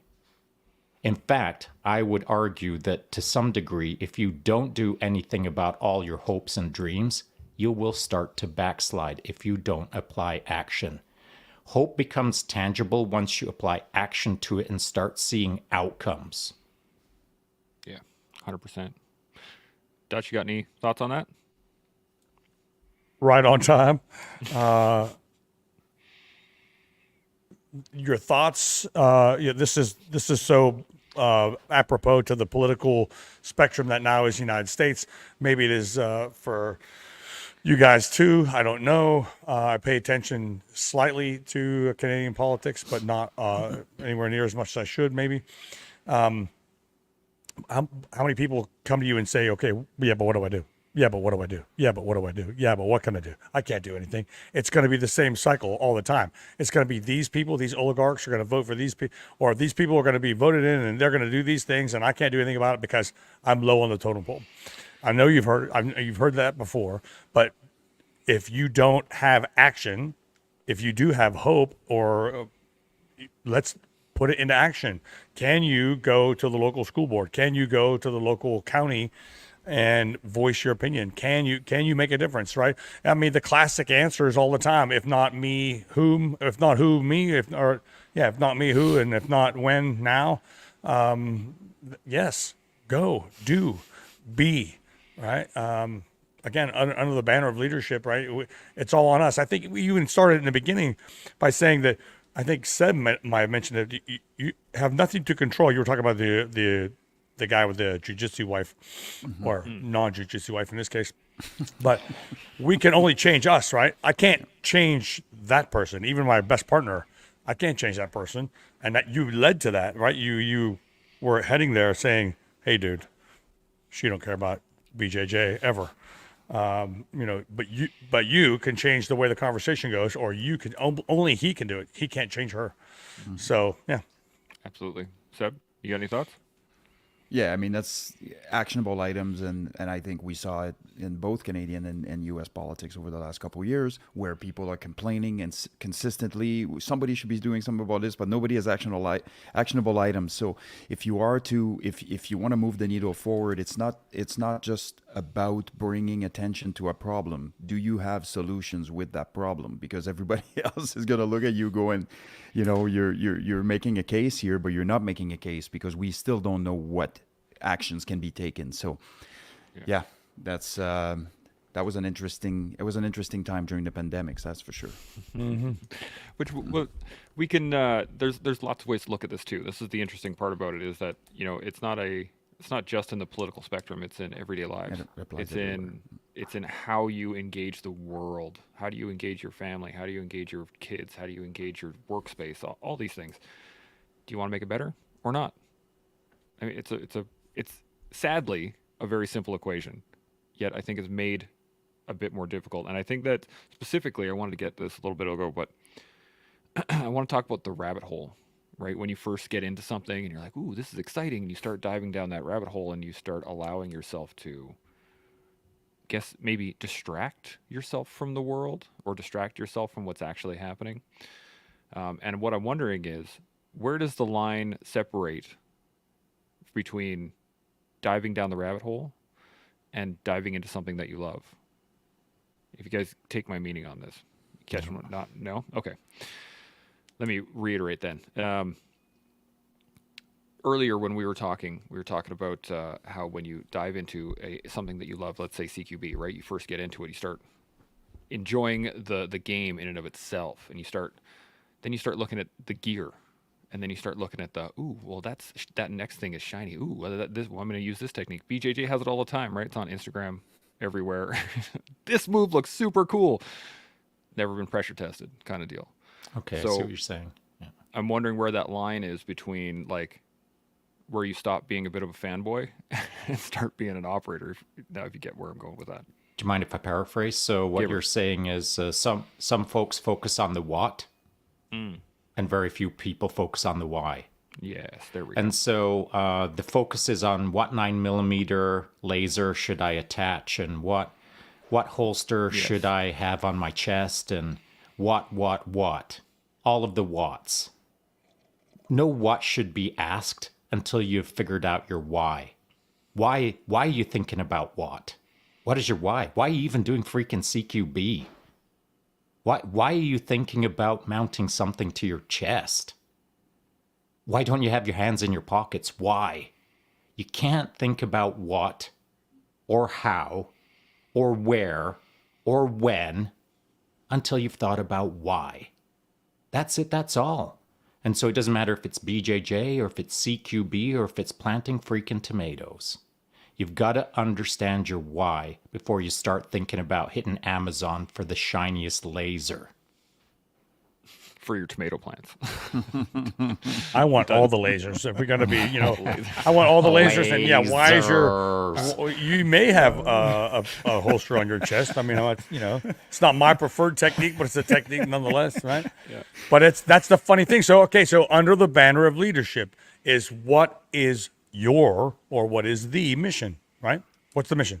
In fact, I would argue that to some degree, if you don't do anything about all your hopes and dreams, you will start to backslide if you don't apply action. Hope becomes tangible once you apply action to it and start seeing outcomes. Yeah, 100%. Dutch, you got any thoughts on that? Right on time. Your thoughts? Yeah, this is so apropos to the political spectrum that now is the United States. Maybe it is for you guys too. I don't know. I pay attention slightly to Canadian politics, but not anywhere near as much as I should. Maybe. How many people come to you and say, "Okay, yeah, but what do I do? Yeah, but what do I do? Yeah, but what do I do? Yeah, but what can I do? I can't do anything." It's going to be the same cycle all the time. It's going to be these people, these oligarchs are going to vote for these people, or these people are going to be voted in and they're going to do these things, and I can't do anything about it because I'm low on the totem pole. I know you've heard that before, but if you don't have action, if you do have hope, or let's put it into action. Can you go to the local school board? Can you go to the local county and voice your opinion? Can you make a difference, right? I mean, the classic answer is all the time, if not me, whom? If not who, me? If not me, who? And if not when, now? Yes, go, do, be, right? Again, under the banner of leadership, right? It's all on us. I think we even started in the beginning by saying that, I think Sept might have mentioned that you have nothing to control. You were talking about the guy with the jiu-jitsu wife, or non-jiu-jitsu wife in this case. But we can only change us, right? I can't change that person, even my best partner. I can't change that person. And that you led to that, right? You were heading there saying, "Hey, dude, she don't care about BJJ ever." But you can change the way the conversation goes, or you can only he can do it. He can't change her. So yeah, Absolutely. Seb, you got any thoughts? Yeah, I mean, that's actionable items, and I think we saw it in both Canadian and U.S. politics over the last couple of years, where people are complaining and consistently, somebody should be doing something about this, but nobody has actionable items. So if you want to move the needle forward, it's not just about bringing attention to a problem. Do you have solutions with that problem? Because everybody else is going to look at you going, you're making a case here, but you're not making a case, because we still don't know what actions can be taken. So yeah, that's that was an interesting time during the pandemics, that's for sure. Which we can there's lots of ways to look at this too. This is the interesting part about it, is that it's not just in the political spectrum, it's in everyday lives. It's in how you engage the world. How do you engage your family? How do you engage your kids? How do you engage your workspace? All these things. Do you want to make it better or not? I mean, it's sadly a very simple equation, yet I think it's made a bit more difficult. And I think that specifically, I wanted to get this a little bit ago, but I want to talk about the rabbit hole, right? When you first get into something and you're like, "Ooh, this is exciting," and you start diving down that rabbit hole and you start allowing yourself to, maybe distract yourself from the world, or distract yourself from what's actually happening. And what I'm wondering is, where does the line separate between diving down the rabbit hole and diving into something that you love. If you guys take my meaning on this, catch one? Not no. Okay. Let me reiterate then. Earlier when we were talking about how when you dive into something that you love, let's say CQB, right? You first get into it, you start enjoying the game in and of itself, and you start looking at the gear, and then you start looking at that next thing is shiny. I'm going to use this technique. BJJ has it all the time, right? It's on Instagram everywhere. This move looks super cool. Never been pressure tested, kind of deal. Okay, so I see what you're saying. Yeah. I'm wondering where that line is between like where you stop being a bit of a fanboy and start being an operator. If you get where I'm going with that. Do you mind if I paraphrase? So what you're saying is some folks focus on the what, and very few people focus on the why. Yes, there we go. And so the focus is on what 9mm laser should I attach, and what holster should I have on my chest, and what. All of the whats. No what should be asked until you've figured out your why. Why are you thinking about what? What is your why? Why are you even doing freaking CQB? Why are you thinking about mounting something to your chest? Why don't you have your hands in your pockets? Why? You can't think about what or how or where or when until you've thought about why. That's it, that's all. And so it doesn't matter if it's BJJ or if it's CQB or if it's planting freaking tomatoes. You've got to understand your why before you start thinking about hitting Amazon for the shiniest laser. For your tomato plants. I want all the lasers. If we're going to be, I want all the lasers. And yeah, why is you may have a holster on your chest. I mean, it's not my preferred technique, but it's a technique nonetheless, right? Yeah. But that's the funny thing. So under the banner of leadership is what is what is the mission, right? What's the mission?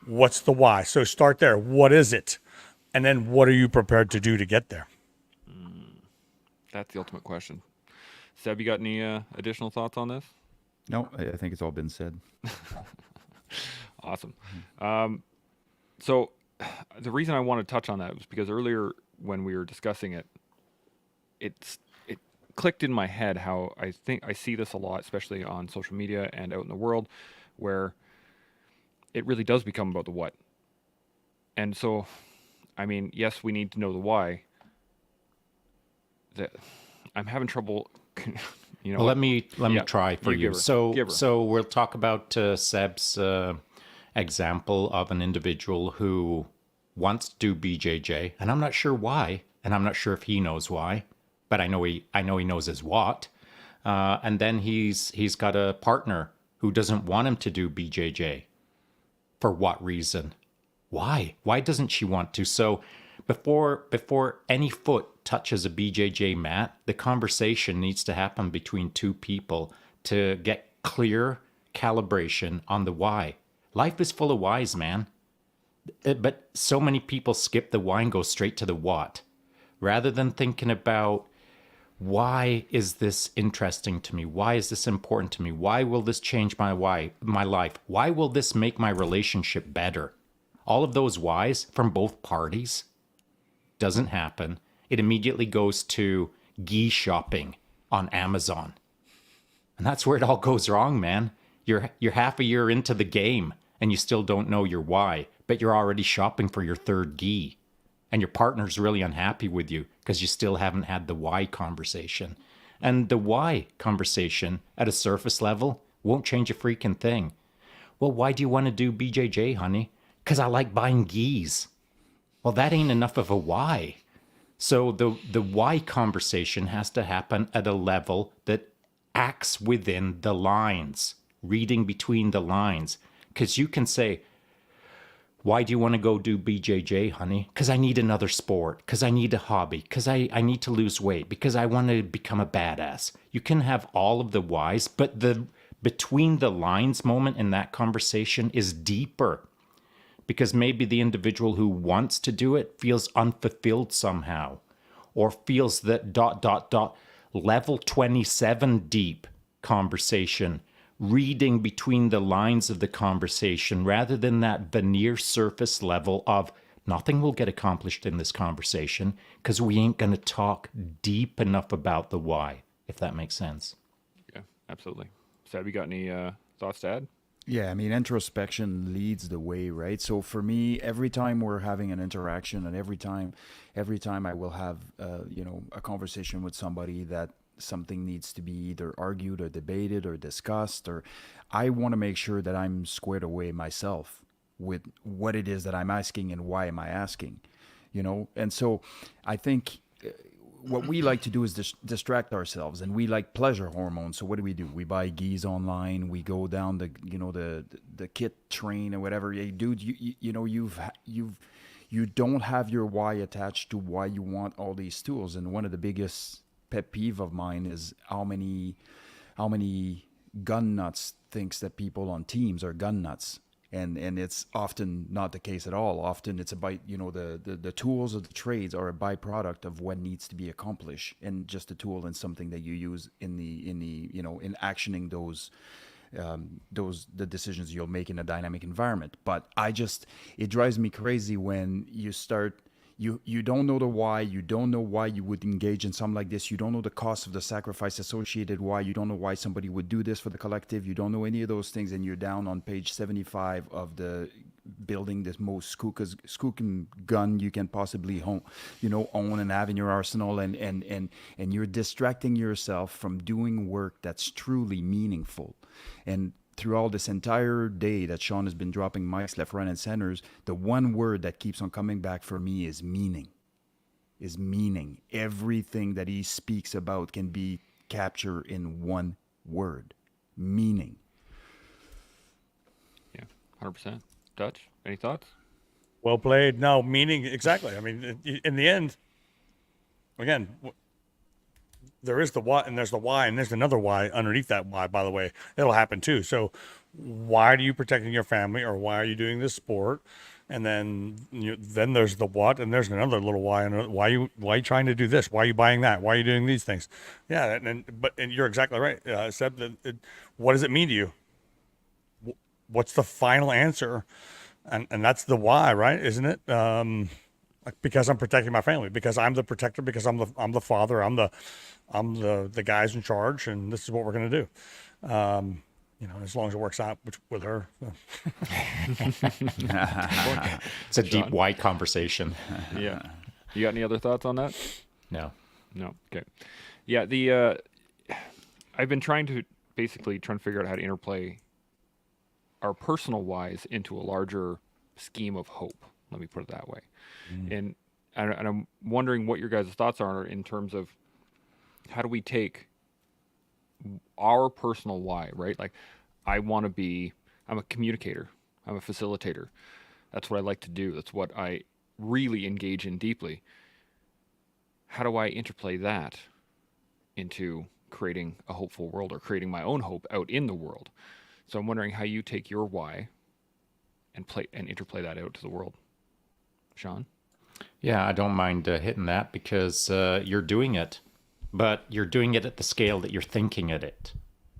What's the why? So start there. What is it? And then what are you prepared to do to get there? That's the ultimate question. Seb, you got any additional thoughts on this? No, I think it's all been said. Awesome. So the reason I want to touch on that was because earlier when we were discussing it, it clicked in my head how I think I see this a lot, especially on social media and out in the world, where it really does become about the what. And so, I mean, yes, we need to know the why. I'm having trouble, Well, let me try for you. So we'll talk about Seb's example of an individual who wants to do BJJ, and I'm not sure why, and I'm not sure if he knows why, but I know he knows his what. And then he's got a partner who doesn't want him to do BJJ. For what reason? Why? Why doesn't she want to? So before any foot touches a BJJ mat, the conversation needs to happen between two people to get clear calibration on the why. Life is full of whys, man. But so many people skip the why and go straight to the what. Rather than thinking about, why is this interesting to me? Why is this important to me? Why will this change my life? Why will this make my relationship better? All of those whys from both parties doesn't happen. It immediately goes to gi shopping on Amazon. And that's where it all goes wrong, man. You're half a year into the game and you still don't know your why, but you're already shopping for your third gi. And your partner's really unhappy with you because you still haven't had the why conversation. And the why conversation at a surface level won't change a freaking thing. Well, why do you want to do BJJ, honey? Because I like buying gis. Well, that ain't enough of a why. So the why conversation has to happen at a level that acts within the lines, reading between the lines. Because you can say, why do you want to go do BJJ, honey? Because I need another sport. Because I need a hobby. Because I need to lose weight. Because I want to become a badass. You can have all of the whys, but the between the lines moment in that conversation is deeper. Because maybe the individual who wants to do it feels unfulfilled somehow. Or feels that ... level 27 deep conversation reading between the lines of the conversation rather than that veneer surface level of nothing will get accomplished in this conversation because we ain't going to talk deep enough about the why, if that makes sense. Yeah, absolutely. Seb, you got any thoughts to add? Yeah, I mean, introspection leads the way, right? So for me, every time we're having an interaction, and every time I will have, a conversation with somebody that something needs to be either argued or debated or discussed, or I want to make sure that I'm squared away myself with what it is that I'm asking and why am I asking, And so I think what we like to do is distract ourselves, and we like pleasure hormones. So what do? We buy geese online. We go down the kit train or whatever. Hey, dude, you don't have your why attached to why you want all these tools. And one of the biggest pet peeve of mine is how many gun nuts thinks that people on teams are gun nuts. And it's often not the case at all. Often it's about, the tools of the trades are a byproduct of what needs to be accomplished, and just a tool and something that you use in in actioning the decisions you'll make in a dynamic environment. But it drives me crazy when you start. You don't know the why. You don't know why you would engage in something like this. You don't know the cost of the sacrifice associated. Why you don't know why somebody would do this for the collective. You don't know any of those things, and you're down on page 75 of the building this most skookum gun you can possibly own and have in your arsenal, and you're distracting yourself from doing work that's truly meaningful. And through all this entire day that Shaun has been dropping mics left, right, and centers, the one word that keeps on coming back for me is meaning. Everything that he speaks about can be captured in one word: meaning. Yeah, 100%. Dutch, any thoughts? Well played. No, meaning, exactly. I mean, in the end, again, there is the what, and there's the why, and there's another why underneath that why, by the way. It'll happen too. So why are you protecting your family, or why are you doing this sport? And then then there's the what, and there's another little why. And why are you trying to do this? Why are you buying that? Why are you doing these things? Yeah, and you're exactly right. Seb, what does it mean to you? What's the final answer? And that's the why, right? Isn't it? Because I'm protecting my family, because I'm the protector, because I'm the father, I'm the guys in charge, and this is what we're gonna do. As long as it works out with her. It's a deep, wide conversation. Yeah. You got any other thoughts on that? No. Okay. Yeah. I've been trying to figure out how to interplay our personal whys into a larger scheme of hope. Let me put it that way. And I'm wondering what your guys' thoughts are in terms of how do we take our personal why, right? Like, I'm a communicator. I'm a facilitator. That's what I like to do. That's what I really engage in deeply. How do I interplay that into creating a hopeful world, or creating my own hope out in the world? So I'm wondering how you take your why and interplay that out to the world. Shaun? Yeah, I don't mind hitting that, because you're doing it, but you're doing it at the scale that you're thinking at it.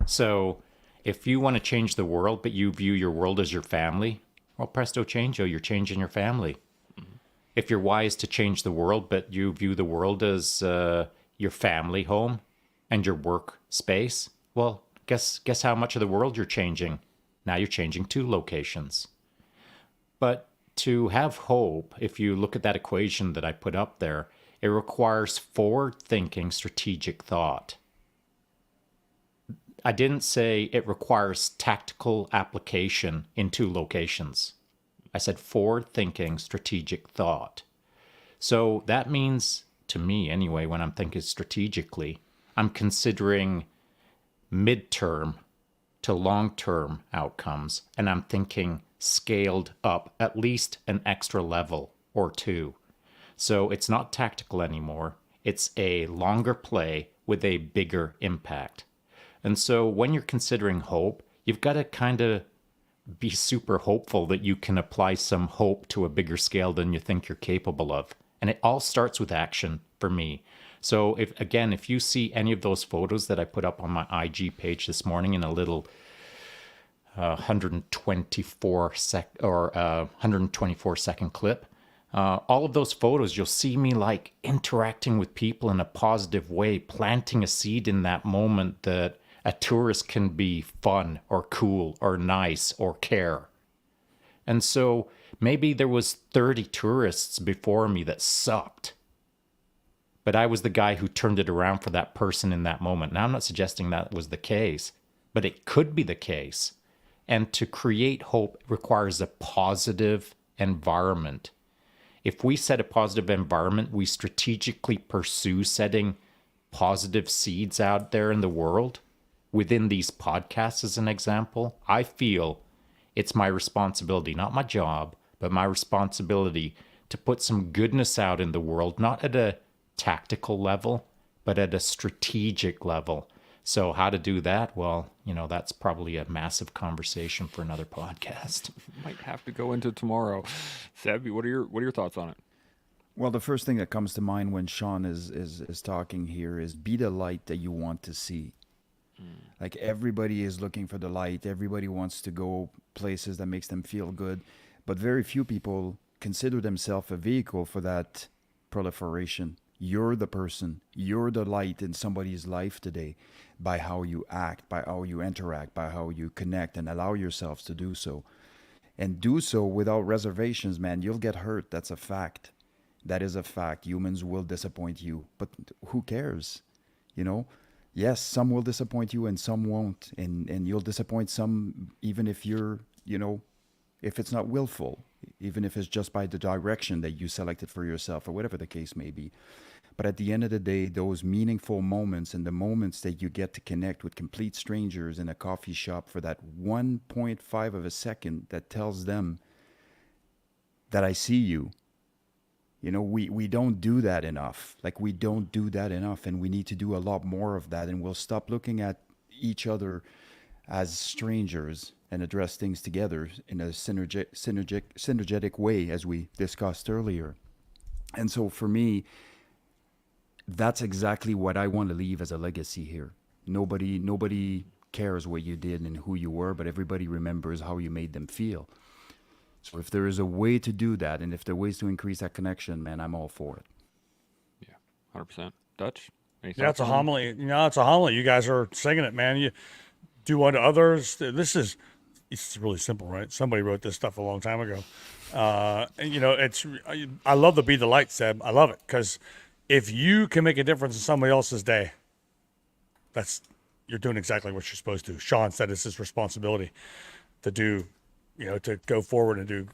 So if you want to change the world, but you view your world as your family, well, presto changeo, you're changing your family. Mm-hmm. If your why is to change the world, but you view the world as your family home and your work space, well, guess how much of the world you're changing? Now you're changing 2 locations. But to have hope, if you look at that equation that I put up there, it requires forward-thinking strategic thought. I didn't say it requires tactical application in 2 locations. I said forward-thinking strategic thought. So that means, to me anyway, when I'm thinking strategically, I'm considering midterm to long-term outcomes, and I'm thinking scaled up at least an extra level or 2. So it's not tactical anymore. It's a longer play with a bigger impact. And so when you're considering hope, you've got to kind of be super hopeful that you can apply some hope to a bigger scale than you think you're capable of. And it all starts with action for me. So if you see any of those photos that I put up on my IG page this morning in a little 124 second clip. All of those photos, you'll see me like interacting with people in a positive way, planting a seed in that moment that a tourist can be fun or cool or nice or care. And so maybe there was 30 tourists before me that sucked. But I was the guy who turned it around for that person in that moment. Now, I'm not suggesting that was the case, but it could be the case. And to create hope requires a positive environment. If we set a positive environment, we strategically pursue setting positive seeds out there in the world. Within these podcasts, as an example, I feel it's my responsibility, not my job, but my responsibility to put some goodness out in the world, not at a tactical level, but at a strategic level. So how to do that? Well, that's probably a massive conversation for another podcast. Might have to go into tomorrow. Seb, what are your thoughts on it? Well, the first thing that comes to mind when Shaun is talking here is be the light that you want to see. Like everybody is looking for the light. Everybody wants to go places that makes them feel good. But very few people consider themselves a vehicle for that proliferation. You're the person. You're the light in somebody's life today by how you act, by how you interact, by how you connect and allow yourselves to do so. And do so without reservations, man. You'll get hurt. That's a fact. That is a fact. Humans will disappoint you. But who cares? Yes, some will disappoint you and some won't. And you'll disappoint some even if you're, if it's not willful, even if it's just by the direction that you selected for yourself or whatever the case may be. But at the end of the day, those meaningful moments and the moments that you get to connect with complete strangers in a coffee shop for that 1.5 of a second that tells them that I see you. We don't do that enough. We don't do that enough, and we need to do a lot more of that. And we'll stop looking at each other as strangers and address things together in a synergetic way, as we discussed earlier. And so for me, that's exactly what I want to leave as a legacy here. Nobody cares what you did and who you were, but everybody remembers how you made them feel. So if there is a way to do that, and if there are ways to increase that connection, man, I'm all for it. Yeah, 100%. Dutch? Yeah, it's a homily. It's a homily. You guys are singing it, man. You do unto others. It's really simple, right? Somebody wrote this stuff a long time ago. I love the Be the Light, Seb. I love it because if you can make a difference in somebody else's day, you're doing exactly what you're supposed to. Shaun said it's his responsibility to do, to go forward and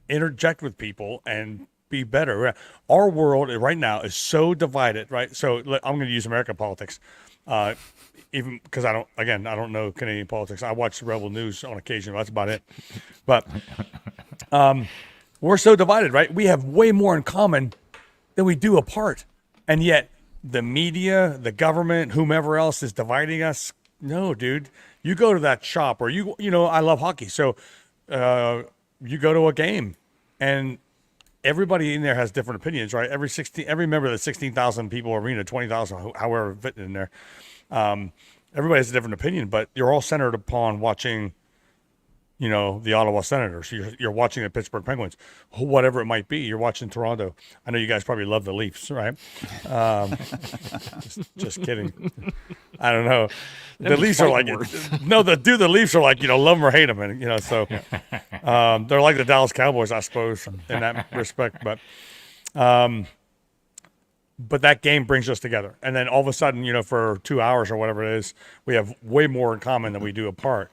interject with people and be better. Our world right now is so divided, right? So I'm going to use American politics, even because I don't know Canadian politics. I watch the Rebel News on occasion. That's about it. But we're so divided, right? We have way more in common than we do apart. And yet the media, the government, whomever else is dividing us. No, dude, you go to that shop or I love hockey. So you go to a game and everybody in there has different opinions, right? Every member of the 16,000 people arena, 20,000, however fit in there. Everybody has a different opinion, but you're all centered upon watching, the Ottawa Senators. You're watching the Pittsburgh Penguins, whatever it might be. You're watching Toronto. I know you guys probably love the Leafs, right? Just kidding. I don't know. The Leafs are like, the Leafs are like, love them or hate them. And, so they're like the Dallas Cowboys, I suppose, in that respect. But that game brings us together. And then all of a sudden, for 2 hours or whatever it is, we have way more in common than we do apart.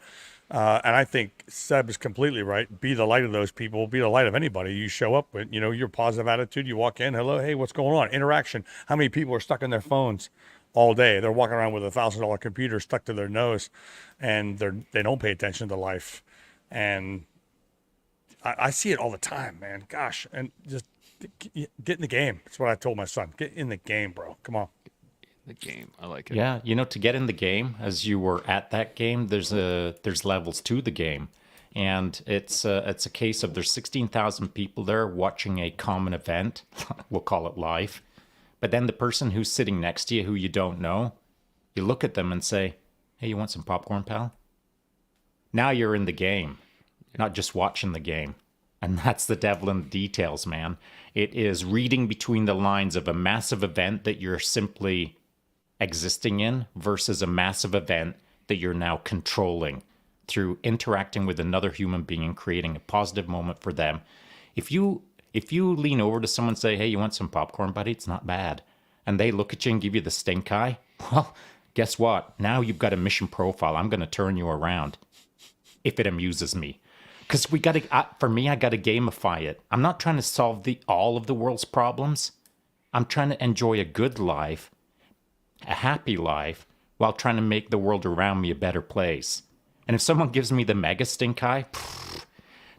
And I think Seb is completely right. Be the light of those people. Be the light of anybody. You show up with, your positive attitude. You walk in, hello, hey, what's going on? Interaction. How many people are stuck in their phones all day? They're walking around with a $1,000 computer stuck to their nose, and they don't pay attention to life. And I see it all the time, man. Gosh, and just get in the game. That's what I told my son. Get in the game, bro. Come on. The game. I like it. Yeah, to get in the game, as you were at that game, there's levels to the game. And it's a case of there's 16,000 people there watching a common event. We'll call it live. But then the person who's sitting next to you, who you don't know, you look at them and say, hey, you want some popcorn, pal? Now you're in the game, not just watching the game. And that's the devil in the details, man. It is reading between the lines of a massive event that you're simply existing in versus a massive event that you're now controlling through interacting with another human being and creating a positive moment for them. If you lean over to someone and say, hey, you want some popcorn, buddy? It's not bad. And they look at you and give you the stink eye. Well, guess what? Now you've got a mission profile. I'm going to turn you around if it amuses me. Because for me, I got to gamify it. I'm not trying to solve all of the world's problems. I'm trying to enjoy a good life, a happy life, while trying to make the world around me a better place. And if someone gives me the mega stink eye,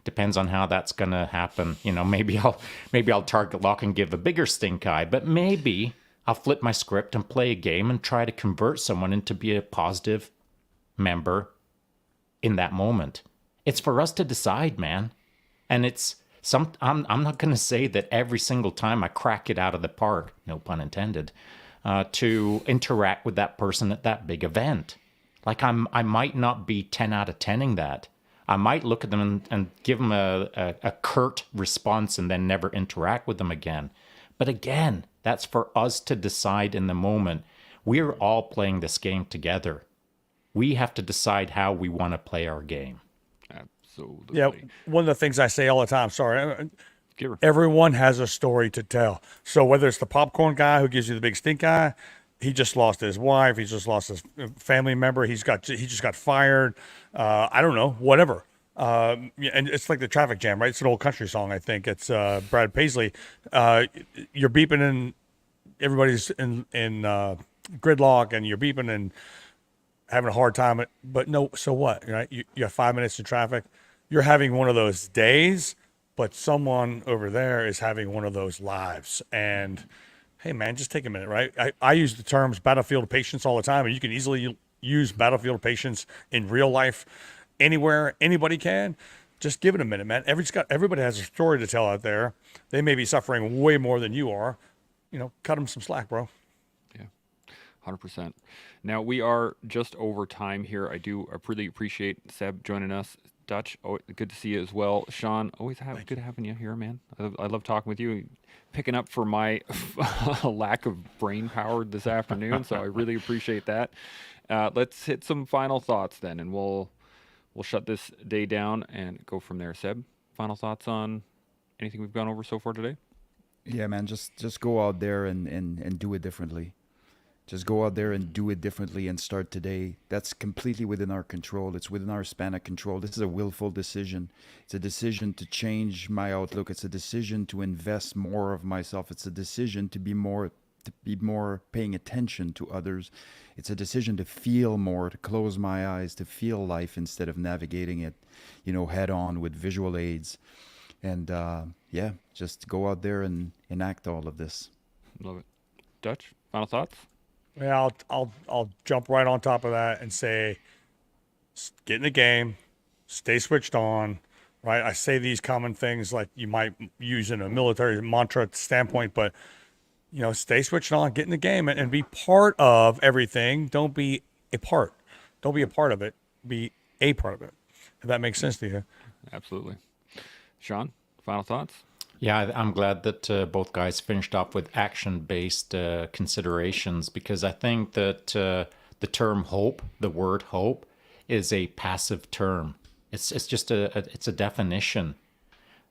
depends on how that's going to happen. You know, maybe I'll target lock and give a bigger stink eye, but maybe I'll flip my script and play a game and try to convert someone into be a positive member in that moment. It's for us to decide, man. And I'm not going to say that every single time I crack it out of the park, no pun intended, to interact with that person at that big event. Like I might not be 10 out of 10ing that. I might look at them and give them a curt response and then never interact with them again. But again, that's for us to decide in the moment. We're all playing this game together. We have to decide how we want to play our game. Absolutely. Yeah, one of the things I say all the time, everyone has a story to tell. So whether it's the popcorn guy who gives you the big stink eye, he just lost his wife, he just lost his family member, he just got fired, I don't know, whatever. And it's like the traffic jam, right? It's an old country song, I think. It's Brad Paisley. You're beeping and everybody's in gridlock, and you're beeping and having a hard time. But no, so what? Right? You have 5 minutes in traffic. You're having one of those days, but someone over there is having one of those lives. And hey, man, just take a minute, right? I use the terms battlefield patience all the time, and you can easily use battlefield patience in real life anywhere. Anybody can. Just give it a minute, man. Everybody has a story to tell out there. They may be suffering way more than you are. You know, cut them some slack, bro. Yeah, 100%. Now, we are just over time here. I really appreciate Seb joining us. Dutch, good to see you as well. Shaun, always good having you here, man. I love talking with you, picking up for my lack of brain power this afternoon, so I really appreciate that. Let's hit some final thoughts then, and we'll shut this day down and go from there. Seb, final thoughts on anything we've gone over so far today? Yeah, man, just go out there and do it differently. Just go out there and do it differently and start today. That's completely within our control. It's within our span of control. This is a willful decision. It's a decision to change my outlook. It's a decision to invest more of myself. It's a decision to be more paying attention to others. It's a decision to feel more, to close my eyes, to feel life instead of navigating it, head on with visual aids. And just go out there and enact all of this. Love it. Dutch, final thoughts? Yeah, I'll jump right on top of that and say, get in the game, stay switched on, right? I say these common things like you might use in a military mantra standpoint, but stay switched on, get in the game, and be part of everything. Don't be a part. Don't be a part of it. Be a part of it. If that makes sense to you. Absolutely. Shaun, final thoughts? Yeah, I'm glad that both guys finished off with action-based considerations, because I think that the term hope, the word hope, is a passive term. It's just it's a definition.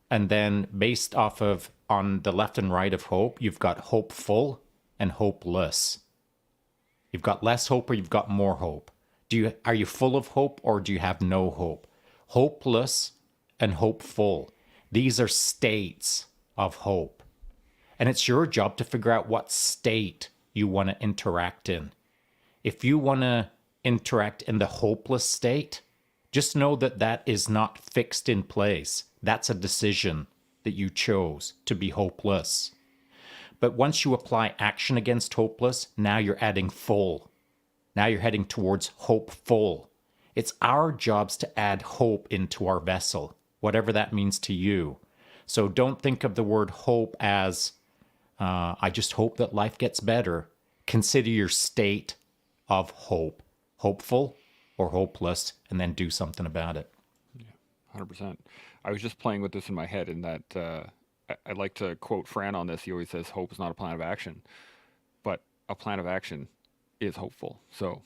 And then based off of on the left and right of hope, you've got hopeful and hopeless. You've got less hope or you've got more hope. Are you full of hope or do you have no hope? Hopeless and hopeful. These are states of hope. And it's your job to figure out what state you want to interact in. If you want to interact in the hopeless state, just know that that is not fixed in place. That's a decision that you chose to be hopeless. But once you apply action against hopeless, now you're adding full. Now you're heading towards hopeful. It's our jobs to add hope into our vessel, whatever that means to you. So don't think of the word hope as, I just hope that life gets better. Consider your state of hope, hopeful or hopeless, and then do something about it. 100%. I was just playing with this in my head, in that I like to quote Fran on this. He always says, hope is not a plan of action, but a plan of action is hopeful. So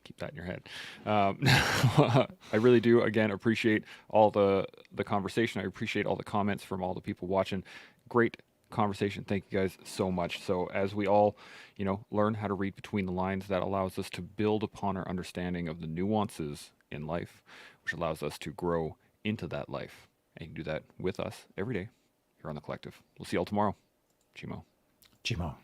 keep that in your head. I really do, again, appreciate all the conversation. I appreciate all the comments from all the people watching. Great conversation. Thank you guys so much. So as we all, learn how to read between the lines, that allows us to build upon our understanding of the nuances in life, which allows us to grow into that life. And you can do that with us every day here on The Collective. We'll see you all tomorrow. Chimo. Chimo.